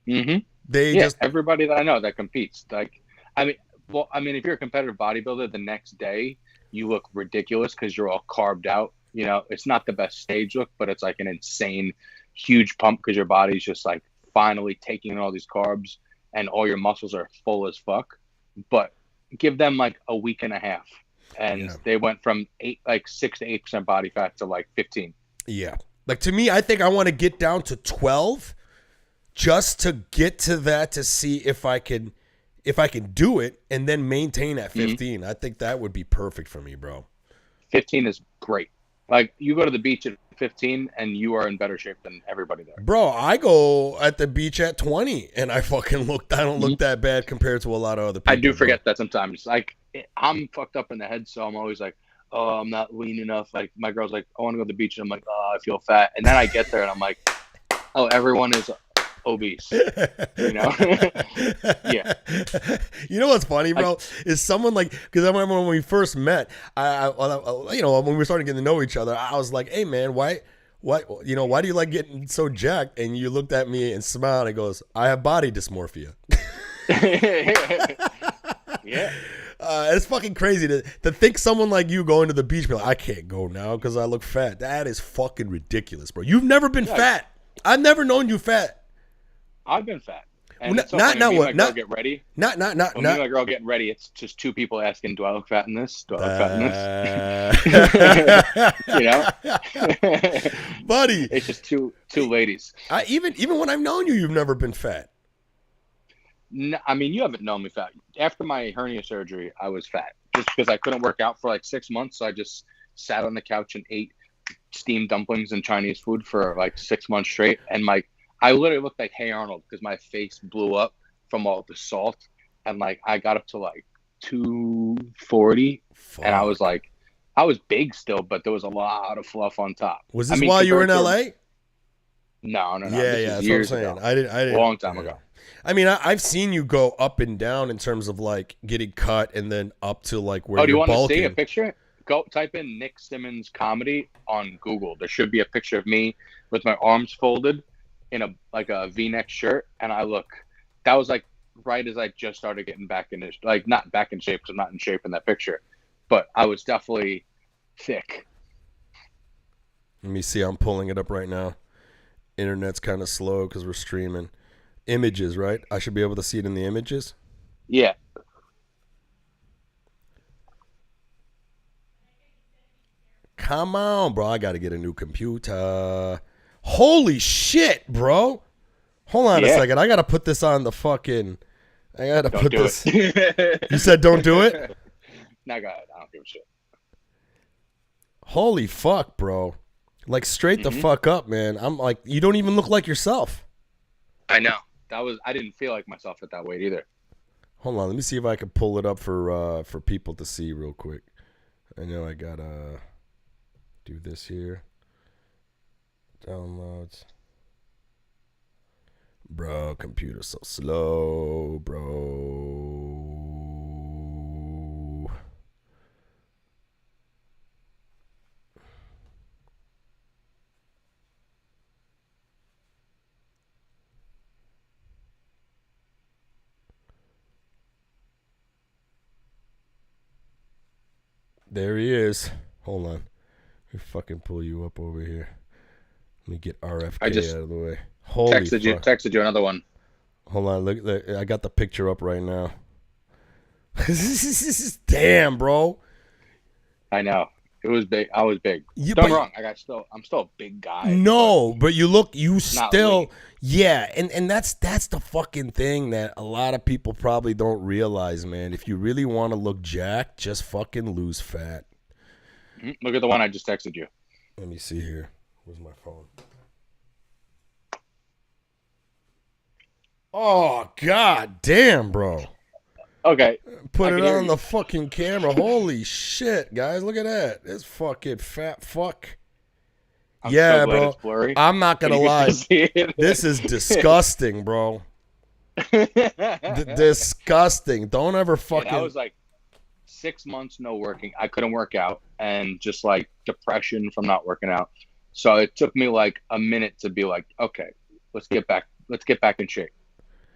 Everybody that I know that competes, like, I mean, if you're a competitive bodybuilder, the next day you look ridiculous because you're all carved out. It's not the best stage look, but it's like an insane, huge pump because your body's just like finally taking in all these carbs and all your muscles are full as fuck. But give them like a week and a half, and they went from 6 to 8% body fat to like 15. Yeah, like to me, I think I want to get down to 12, just to get to that to see if I can do it and then maintain at 15. I think that would be perfect for me, bro. 15 is great. Like, you go to the beach at 15 and you are in better shape than everybody there. Bro, I go at the beach at 20 and I don't look that bad compared to a lot of other people. I do forget that sometimes. Like, I'm fucked up in the head, so I'm always like, oh, I'm not lean enough. Like, my girl's like, I want to go to the beach. And I'm like, oh, I feel fat. And then I get there and I'm like, oh, everyone is obese. Yeah. You know what's funny, bro? Is someone like, because I remember when we first met, when we were starting getting to know each other, I was like, hey man, why do you like getting so jacked? And you looked at me and smiled and goes, I have body dysmorphia. Yeah. It's fucking crazy to think someone like you going to the beach, be like, I can't go now because I look fat. That is fucking ridiculous, bro. You've never been fat. I've never known you fat. I've been fat. And it's so not funny, me and what my not girl get ready. not When me and my girl getting ready, it's just two people asking, "Do I look fat in this? Do I look fat in this?" Buddy, It's just two ladies. Even when I've known you, you've never been fat. No, I mean, you haven't known me fat. After my hernia surgery, I was fat just because I couldn't work out for like 6 months. So I just sat on the couch and ate steamed dumplings and Chinese food for like 6 months straight. And I literally looked like Hey Arnold because my face blew up from all the salt. And like I got up to like 240. Fuck. And I was big still, but there was a lot of fluff on top. Was this while you were in LA? No. Yeah, This is that's what I'm saying. ago. I didn't. A long time ago. I mean, I've seen you go up and down in terms of like getting cut and then up to like where Oh, do you you're want bulking. to see a picture? Go type in Nick Simmons comedy on Google. There should be a picture of me with my arms folded in a V-neck shirt, and that was like right as I just started getting back in this, like not back in shape because I'm not in shape in that picture, but I was definitely thick. Let me see. I'm pulling it up right now. Internet's kind of slow because we're streaming. Images, right? I should be able to see it in the images. Yeah. Come on, bro. I got to get a new computer. Holy shit, bro. Hold on a second. I got to put this on the fucking... I got to put this... You said don't do it? No, go ahead. I don't give a shit. Holy fuck, bro. Like, straight the fuck up, man. I'm like, you don't even look like yourself. I know. I didn't feel like myself at that weight either. Hold on. Let me see if I can pull it up for people to see real quick. I know I got to do this here. Downloads. Bro, computer's so slow, bro. There he is. Hold on. Let me fucking pull you up over here. Let me get RFK out of the way. Holy texted you another one. Hold on, look, I got the picture up right now. Damn, bro. I know. It was big. I was big. Don't get me wrong. I'm still a big guy. No, but you still lean. yeah, and that's the fucking thing that a lot of people probably don't realize, man. If you really want to look jacked, just fucking lose fat. Look at the one I just texted you. Let me see here. Where's my phone? Oh, god damn, bro. Okay. Put it on the fucking camera. Holy shit, guys. Look at that. This fucking fat fuck. I'm so glad bro. It's blurry. I'm not going to lie. This is disgusting, bro. Disgusting. Don't ever fucking... I was like 6 months no working. I couldn't work out and just like depression from not working out. So it took me like a minute to be like, okay, let's get back in shape.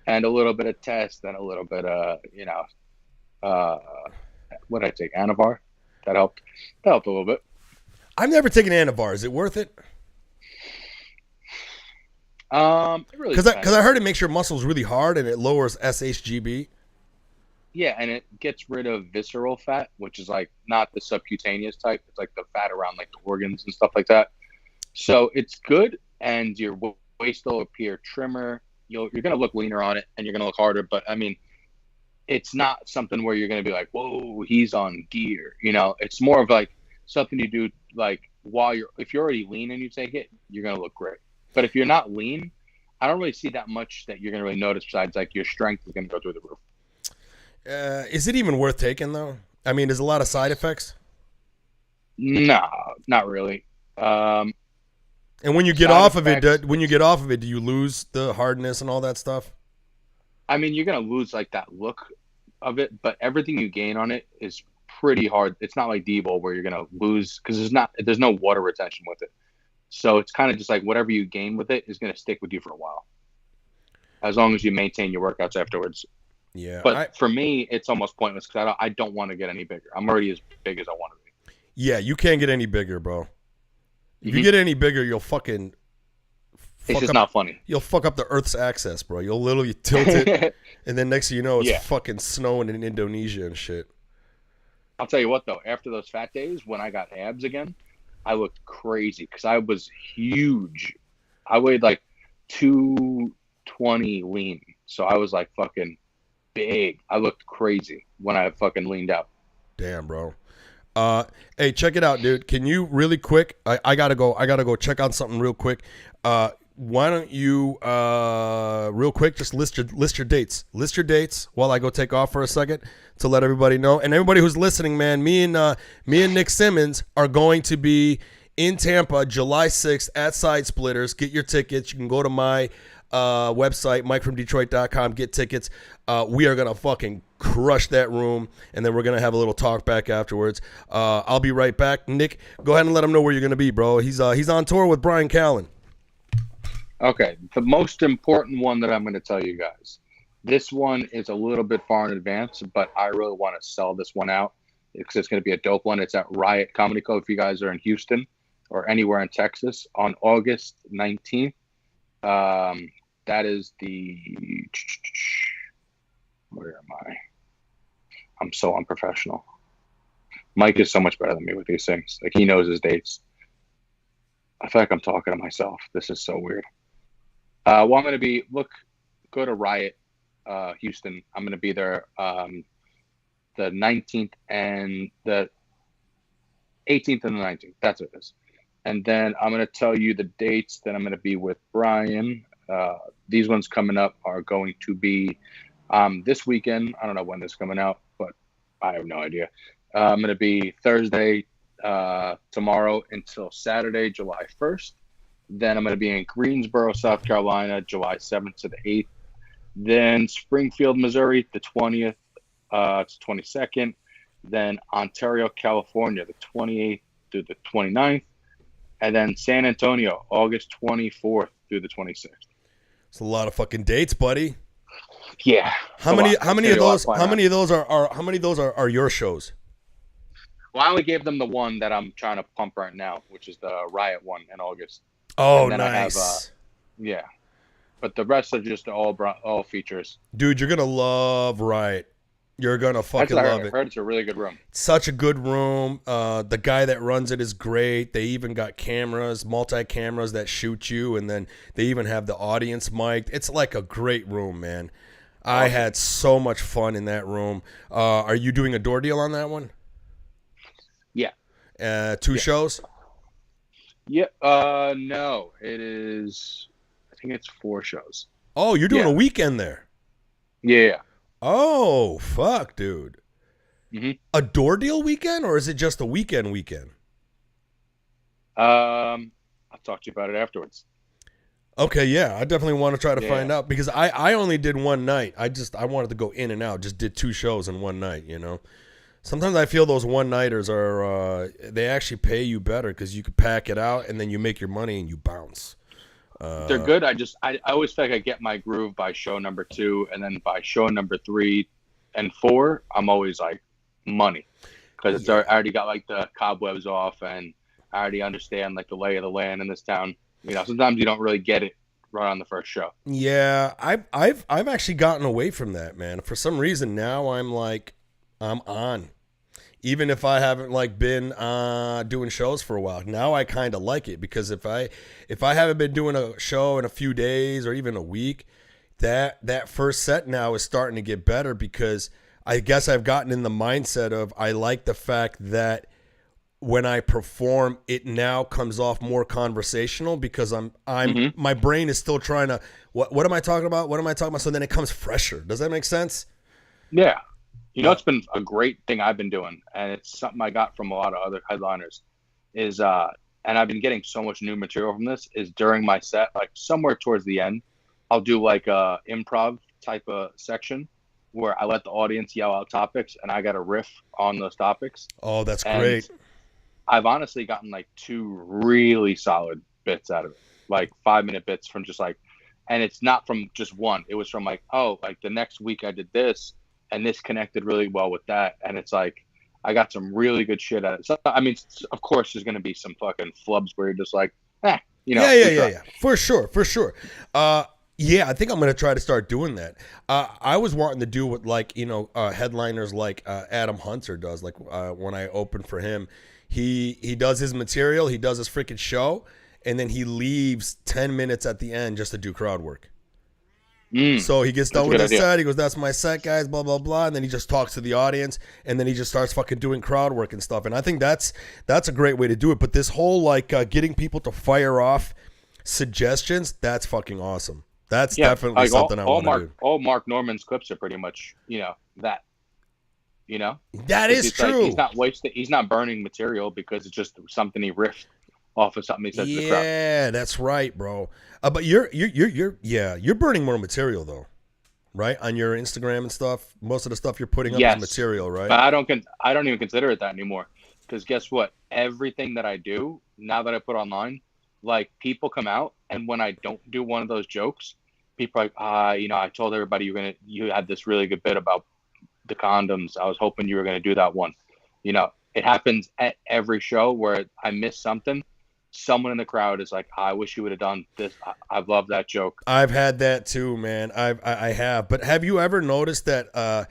And a little bit of test and a little bit of, what did I take? Anavar? That helped. That helped a little bit. I've never taken Anavar. Is it worth it? It really because I heard it makes your muscles really hard and it lowers SHGB. Yeah, and it gets rid of visceral fat, which is like not the subcutaneous type. It's like the fat around like the organs and stuff like that. So it's good, and your waist will appear trimmer. You're going to look leaner on it, and you're going to look harder. But, I mean, it's not something where you're going to be like, whoa, he's on gear. It's more of like something you do like if you're already lean and you take it, you're going to look great. But if you're not lean, I don't really see that much that you're going to really notice besides like your strength is going to go through the roof. Is it even worth taking, though? I mean, there's a lot of side effects? No, not really. And when you get off of it, do you lose the hardness and all that stuff? I mean, you're gonna lose like that look of it, but everything you gain on it is pretty hard. It's not like D-Bol where you're gonna lose because there's no water retention with it. So it's kind of just like whatever you gain with it is gonna stick with you for a while, as long as you maintain your workouts afterwards. Yeah. But for me, it's almost pointless because I don't want to get any bigger. I'm already as big as I want to be. Yeah, you can't get any bigger, bro. If you get any bigger, you'll fucking It's just not funny. You'll fuck up the Earth's axis, bro. You'll literally tilt it, and then next thing you know, it's fucking snowing in Indonesia and shit. I'll tell you what, though. After those fat days, when I got abs again, I looked crazy because I was huge. I weighed like 220 lean, so I was like fucking big. I looked crazy when I fucking leaned out. Damn, bro. Hey, check it out, dude. Can you really quick? I gotta go check out something real quick. Why don't you real quick just list your dates. List your dates while I go take off for a second to let everybody know. And everybody who's listening, man, me and Nick Simmons are going to be in Tampa July 6th at Side Splitters. Get your tickets. You can go to my website, MikeFromDetroit.com, get tickets. We are gonna fucking crush that room, and then we're gonna have a little talk back afterwards. I'll be right back. Nick, go ahead and let him know where you're gonna be, bro. He's on tour with Brian Callen. Okay, the most important one that I'm going to tell you guys. This one is a little bit far in advance, but I really want to sell this one out because it's going to be a dope one. It's at Riot Comedy Club if you guys are in Houston or anywhere in Texas on August 19th. That is the... Where am I? I'm so unprofessional. Mike is so much better than me with these things. Like, he knows his dates. I feel like I'm talking to myself. This is so weird. Well, I'm going to be, go to Riot, Houston. I'm going to be there the 19th and the 18th and the 19th. That's what it is. And then I'm going to tell you the dates that I'm going to be with Brian. These ones coming up are going to be this weekend. I don't know when this is coming out, but I have no idea. I'm going to be Thursday, tomorrow until Saturday, July 1st. Then I'm going to be in Greensboro, South Carolina, July 7th to the 8th. Then Springfield, Missouri, the 20th to 22nd. Then Ontario, California, the 28th through the 29th. And then San Antonio, August 24th through the 26th. It's a lot of fucking dates, buddy. Yeah. How many of those are your shows? Well, I only gave them the one that I'm trying to pump right now, which is the Riot one in August. Oh, nice. I have, yeah. But the rest are just all features. Dude, you're going to love Riot. You're going to fucking love it. I heard it's a really good room. Such a good room. The guy that runs it is great. They even got cameras, multi-cameras that shoot you, and then they even have the audience mic. It's like a great room, man. I had so much fun in that room. Are you doing a door deal on that one? Yeah. Two shows? Yeah. No, it is. I think it's 4 shows. Oh, you're doing a weekend there? Yeah. Oh, fuck, dude. Mm-hmm. A door deal weekend, or is it just a weekend? I'll talk to you about it afterwards. Okay, yeah, I definitely want to try to find out because I only did one night. I wanted to go in and out. Just did 2 shows in one night, you know. Sometimes I feel those one-nighters are they actually pay you better because you could pack it out and then you make your money and you bounce. They're good. I always feel like I get my groove by show number 2, and then by show number 3 and 4, I'm always like money because I already got like the cobwebs off and I already understand like the lay of the land in this town. You know, sometimes you don't really get it right on the first show. Yeah, I've actually gotten away from that, man. For some reason now I'm on. Even if I haven't like been doing shows for a while, now I kind of like it because if I haven't been doing a show in a few days or even a week, that first set now is starting to get better because I guess I've gotten in the mindset of I like the fact that when I perform, it now comes off more conversational because my brain is still trying to what am I talking about? What am I talking about? So then it comes fresher. Does that make sense? Yeah. You know, it's been a great thing I've been doing, and it's something I got from a lot of other headliners, is and I've been getting so much new material from this, is during my set, like somewhere towards the end, I'll do like a improv type of section where I let the audience yell out topics, and I got a riff on those topics. Oh, that's great. I've honestly gotten like 2 really solid bits out of it, like 5-minute bits from just like, and it's not from just one. It was from like, oh, like the next week I did this, and this connected really well with that. And it's like, I got some really good shit out of it. So, I mean, of course, there's going to be some fucking flubs where you're just like, You know, Yeah. For sure. Yeah, I think I'm gonna try to start doing that. I was wanting to do what, like, headliners like Adam Hunter does. Like when I open for him, he does his material, he does his freaking show, and then he leaves 10 minutes at the end just to do crowd work. So he gets done with his set. He goes, "That's my set, guys." Blah blah blah, and then he just talks to the audience, and then he just starts fucking doing crowd work and stuff. And I think that's a great way to do it. But this whole like getting people to fire off suggestions, that's fucking awesome. That's definitely like something I want to do. All Mark Norman's clips are pretty much, that. That is true. Like, he's not wasting. He's not burning material because it's just something he riffed off of something he said to the crowd. Yeah, that's right, bro. But you're burning more material though, right? On your Instagram and stuff. Most of the stuff you're putting up is material, right? But I don't even consider it that anymore. Because guess what? Everything that I do now that I put online, like, people come out, and when I don't do one of those jokes, people are like, I told everybody you had this really good bit about the condoms. I was hoping you were gonna do that one. It happens at every show where I miss something. Someone in the crowd is like, I wish you would have done this. I love that joke. I've had that too, man. I have. But have you ever noticed that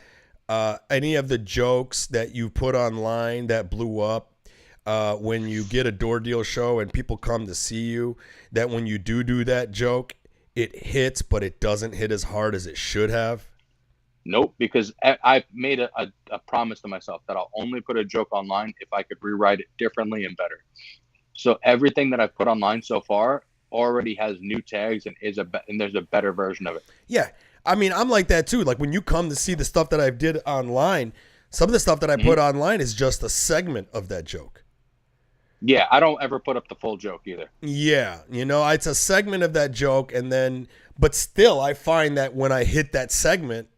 any of the jokes that you put online that blew up, when you get a door deal show and people come to see you, that when you do that joke, it hits, but it doesn't hit as hard as it should have? Nope, because I made a promise to myself that I'll only put a joke online if I could rewrite it differently and better. So everything that I've put online so far already has new tags and and there's a better version of it. Yeah, I mean, I'm like that too. Like when you come to see the stuff that I did online, some of the stuff that I put online is just a segment of that joke. Yeah, I don't ever put up the full joke either. Yeah, it's a segment of that joke, but still, I find that when I hit that segment,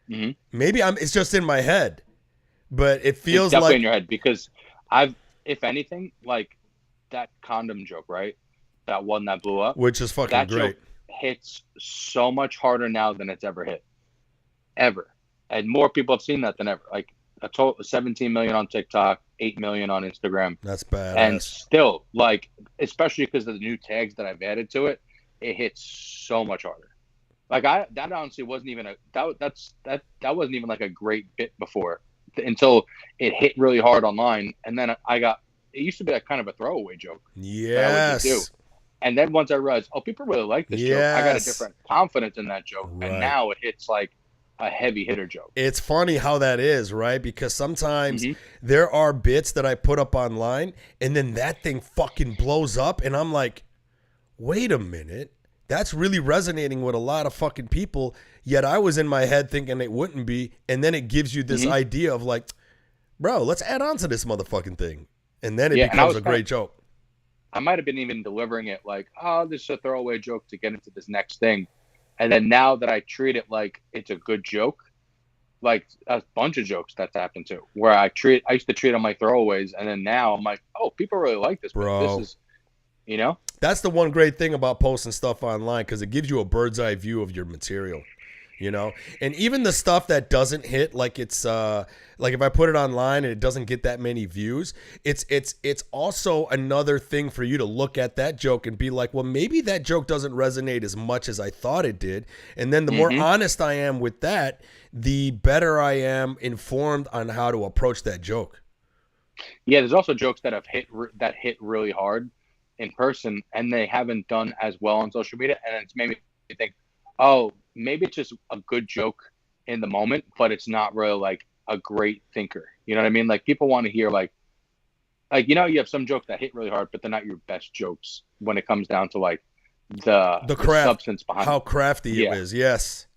maybe it's just in my head, but it feels it's definitely like in your head, because if anything, like that condom joke, right? That one that blew up, which is fucking that great. Joke hits so much harder now than it's ever hit, ever, and more people have seen that than ever. Like a total 17 million on TikTok, 8 million on Instagram. That's bad. And still, like, especially because of the new tags that I've added to it, it hits so much harder. Like that honestly wasn't even that wasn't even like a great bit before, until it hit really hard online, and then it used to be like kind of a throwaway joke. Yes. That I would just do. And then once I realized, people really like this joke, I got a different confidence in that joke, and now it hits like a heavy hitter joke. It's funny how that is, right? Because sometimes there are bits that I put up online, and then that thing fucking blows up, and I'm like, wait a minute. That's really resonating with a lot of fucking people, yet I was in my head thinking it wouldn't be, and then it gives you this idea of like, bro, let's add on to this motherfucking thing. And then it becomes a great joke. I might have been even delivering it like, this is a throwaway joke to get into this next thing. And then now that I treat it like it's a good joke, like a bunch of jokes that's happened to, where I used to treat them like throwaways, and then now I'm like, people really like this, bro. This is, That's the one great thing about posting stuff online, because it gives you a bird's eye view of your material. And even the stuff that doesn't hit, like it's like if I put it online and it doesn't get that many views, it's also another thing for you to look at that joke and be like, well, maybe that joke doesn't resonate as much as I thought it did. And then the more honest I am with that, the better I am informed on how to approach that joke. Yeah, there's also jokes that have hit really hard in person, and they haven't done as well on social media, and it's made me think, maybe it's just a good joke in the moment, but it's not really like a great thinker. You know what I mean? Like, people want to hear like you have some jokes that hit really hard, but they're not your best jokes when it comes down to like the craft, substance behind how crafty it is. Yes,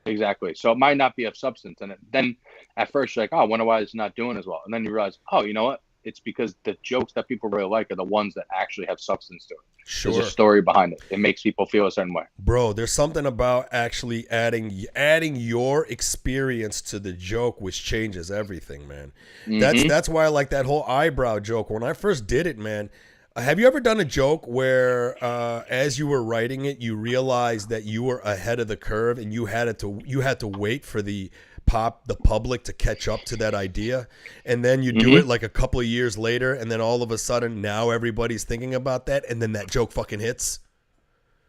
exactly. So it might not be of substance, and then at first you're like, I wonder why it's not doing as well, and then you realize, you know what? It's because the jokes that people really like are the ones that actually have substance to it. Sure. There's a story behind it. It makes people feel a certain way. Bro, there's something about actually adding your experience to the joke, which changes everything, man. That's why I like that whole eyebrow joke. When I first did it, man, have you ever done a joke where as you were writing it, you realized that you were ahead of the curve and you had to wait for the the public to catch up to that idea, and then you do it like a couple of years later, and then all of a sudden now everybody's thinking about that, and then that joke fucking hits.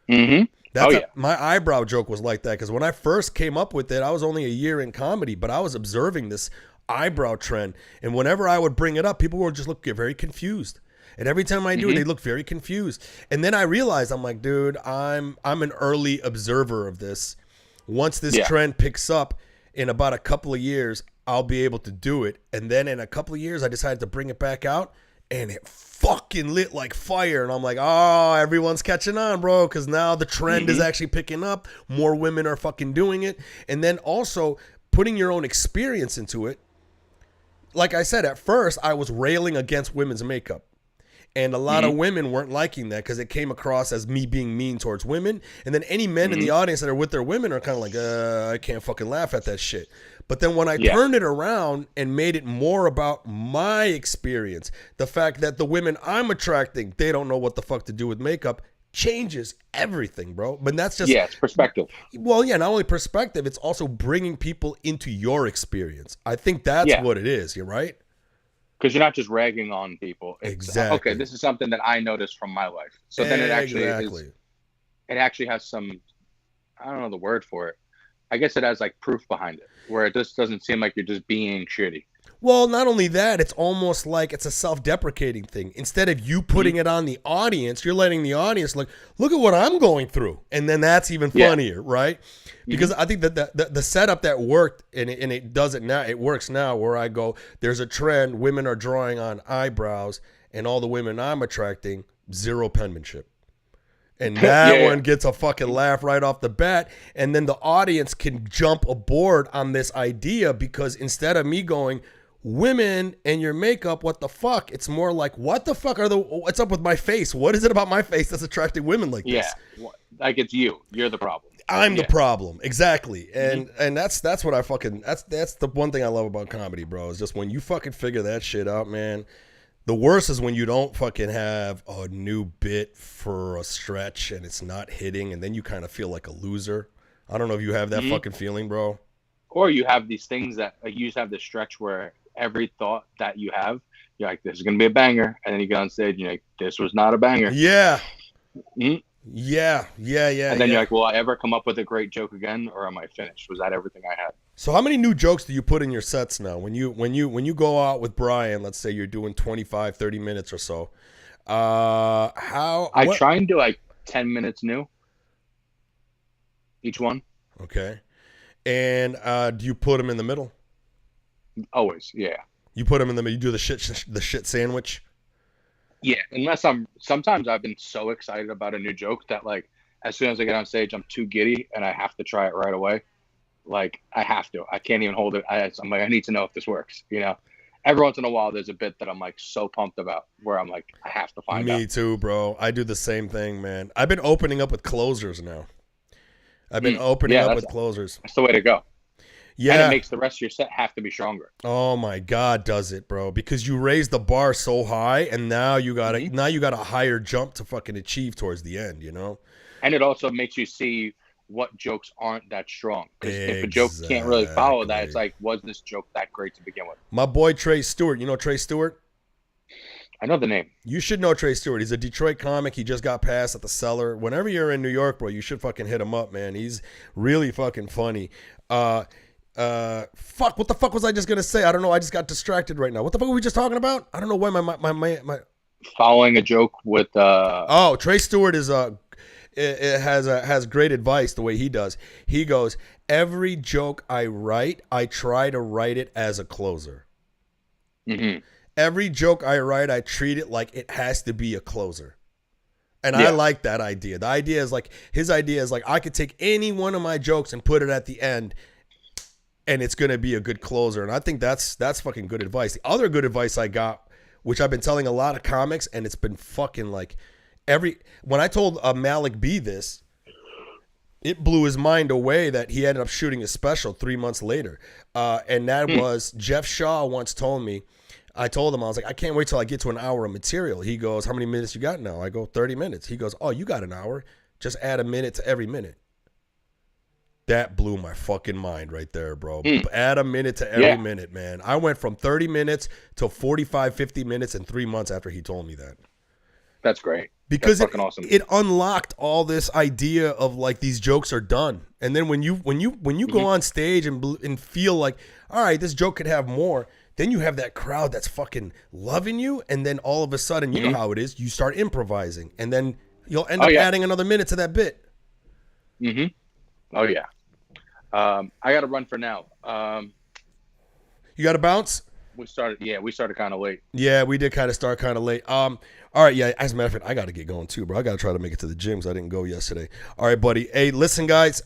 My eyebrow joke was like that, because when I first came up with it, I was only a year in comedy, but I was observing this eyebrow trend, and whenever I would bring it up, people would just get very confused. And every time I do it, they look very confused. And then I realized, I'm like, dude, I'm an early observer of this. Once this trend picks up in about a couple of years, I'll be able to do it. And then in a couple of years, I decided to bring it back out, and it fucking lit like fire. And I'm like, oh, everyone's catching on, bro, because now the trend is actually picking up. More women are fucking doing it. And then also putting your own experience into it. Like I said, at first, I was railing against women's makeup. And a lot of women weren't liking that because it came across as me being mean towards women. And then any men in the audience that are with their women are kind of like, I can't fucking laugh at that shit. But then when I turned it around and made it more about my experience, the fact that the women I'm attracting, they don't know what the fuck to do with makeup, changes everything, bro. But that's just... Yeah, it's perspective. Well, yeah, not only perspective, it's also bringing people into your experience. I think that's what it is. You're right? Because you're not just ragging on people. It's, exactly. Okay, this is something that I noticed from my life. So then it actually has some, I don't know the word for it. I guess it has like proof behind it, where it just doesn't seem like you're just being shitty. Well, not only that, it's almost like it's a self-deprecating thing. Instead of you putting it on the audience, you're letting the audience look at what I'm going through. And then that's even funnier, right? Because I think that the setup that worked, and it does it now, it works now, where I go, there's a trend, women are drawing on eyebrows, and all the women I'm attracting, zero penmanship. And that one gets a fucking laugh right off the bat. And then the audience can jump aboard on this idea, because instead of me going, women and your makeup, what the fuck? It's more like, what the fuck what's up with my face? What is it about my face that's attracting women like this? Yeah, like it's you. You're the problem. I'm the problem. Exactly. And that's what I fucking, that's the one thing I love about comedy, bro, is just when you fucking figure that shit out, man. The worst is when you don't fucking have a new bit for a stretch and it's not hitting, and then you kind of feel like a loser. I don't know if you have that fucking feeling, bro. Or you have these things that, like, you just have this stretch where every thought that you have, you're like, this is going to be a banger. And then you get on stage and you're like, this was not a banger. Yeah. Mm-hmm. Yeah. And then you're like, will I ever come up with a great joke again? Or am I finished? Was that everything I had? So how many new jokes do you put in your sets now? When you go out with Brian, let's say you're doing 25, 30 minutes or so. I try and do like 10 minutes new each one. Okay. And do you put them in the middle? Always, yeah. You put them in the middle. You do the shit sandwich. Yeah, sometimes I've been so excited about a new joke that, like, as soon as I get on stage, I'm too giddy and I have to try it right away. Like, I have to. I can't even hold it. I'm like, I need to know if this works. You know, every once in a while, there's a bit that I'm like so pumped about, where I'm like, I have to find out. Me too, bro. I do the same thing, man. I've been opening up with closers now. With closers. That's the way to go. Yeah. And it makes the rest of your set have to be stronger. Oh my God, does it, bro? Because you raise the bar so high, and now you got a higher jump to fucking achieve towards the end, you know? And it also makes you see what jokes aren't that strong. Because if a joke can't really follow that, it's like, was this joke that great to begin with? My boy Trey Stewart, you know Trey Stewart? I know the name. You should know Trey Stewart. He's a Detroit comic. He just got passed at the Cellar. Whenever you're in New York, bro, you should fucking hit him up, man. He's really fucking funny. What the fuck was I just gonna say? I don't know. I just got distracted right now. What the fuck were we just talking about? I don't know why my following a joke with Oh, Trey Stewart is has great advice the way he does. He goes, every joke I write, I try to write it as a closer. Mm-hmm. Every joke I write, I treat it like it has to be a closer. And I like that idea. The idea is like, his idea is like, I could take any one of my jokes and put it at the end, and it's going to be a good closer. And I think that's fucking good advice. The other good advice I got, which I've been telling a lot of comics, and it's been fucking like when I told Malik B this, it blew his mind away that he ended up shooting a special 3 months later. And that was, Jeff Shaw once told me, I told him, I was like, I can't wait till I get to an hour of material. He goes, how many minutes you got now? I go, 30 minutes. He goes, oh, you got an hour. Just add a minute to every minute. That blew my fucking mind right there, bro. Add a minute to every minute, man. I went from 30 minutes to 45, 50 minutes in 3 months after he told me that. That's great. Because That's fucking awesome. It unlocked all this idea of like these jokes are done. And then when you go on stage and feel like, all right, this joke could have more, then you have that crowd that's fucking loving you, and then all of a sudden, you know how it is, you start improvising, and then you'll end up adding another minute to that bit. Oh yeah. I got to run for now. You got to bounce? We started kind of late. Yeah, we did kind of start kind of late. All right, yeah, as a matter of fact, I got to get going too, bro. I got to try to make it to the gym because I didn't go yesterday. All right, buddy. Hey, listen, guys,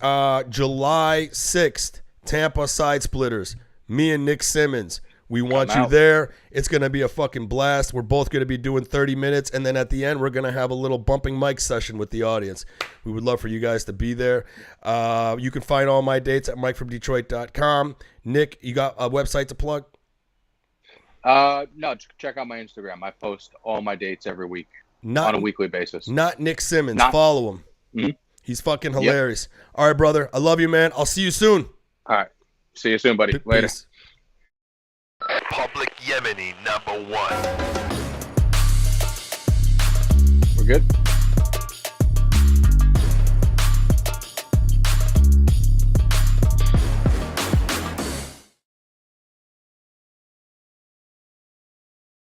July 6th, Tampa Side Splitters, me and Nick Simmons. We want you there. It's going to be a fucking blast. We're both going to be doing 30 minutes, and then at the end, we're going to have a little bumping mic session with the audience. We would love for you guys to be there. You can find all my dates at MikeFromDetroit.com. Nick, you got a website to plug? No, check out my Instagram. I post all my dates every week on a weekly basis. Not Nick Simmons. Follow him. He's fucking hilarious. Yep. All right, brother. I love you, man. I'll see you soon. All right. See you soon, buddy. Later. Peace. Public Yemeni #1. We're good?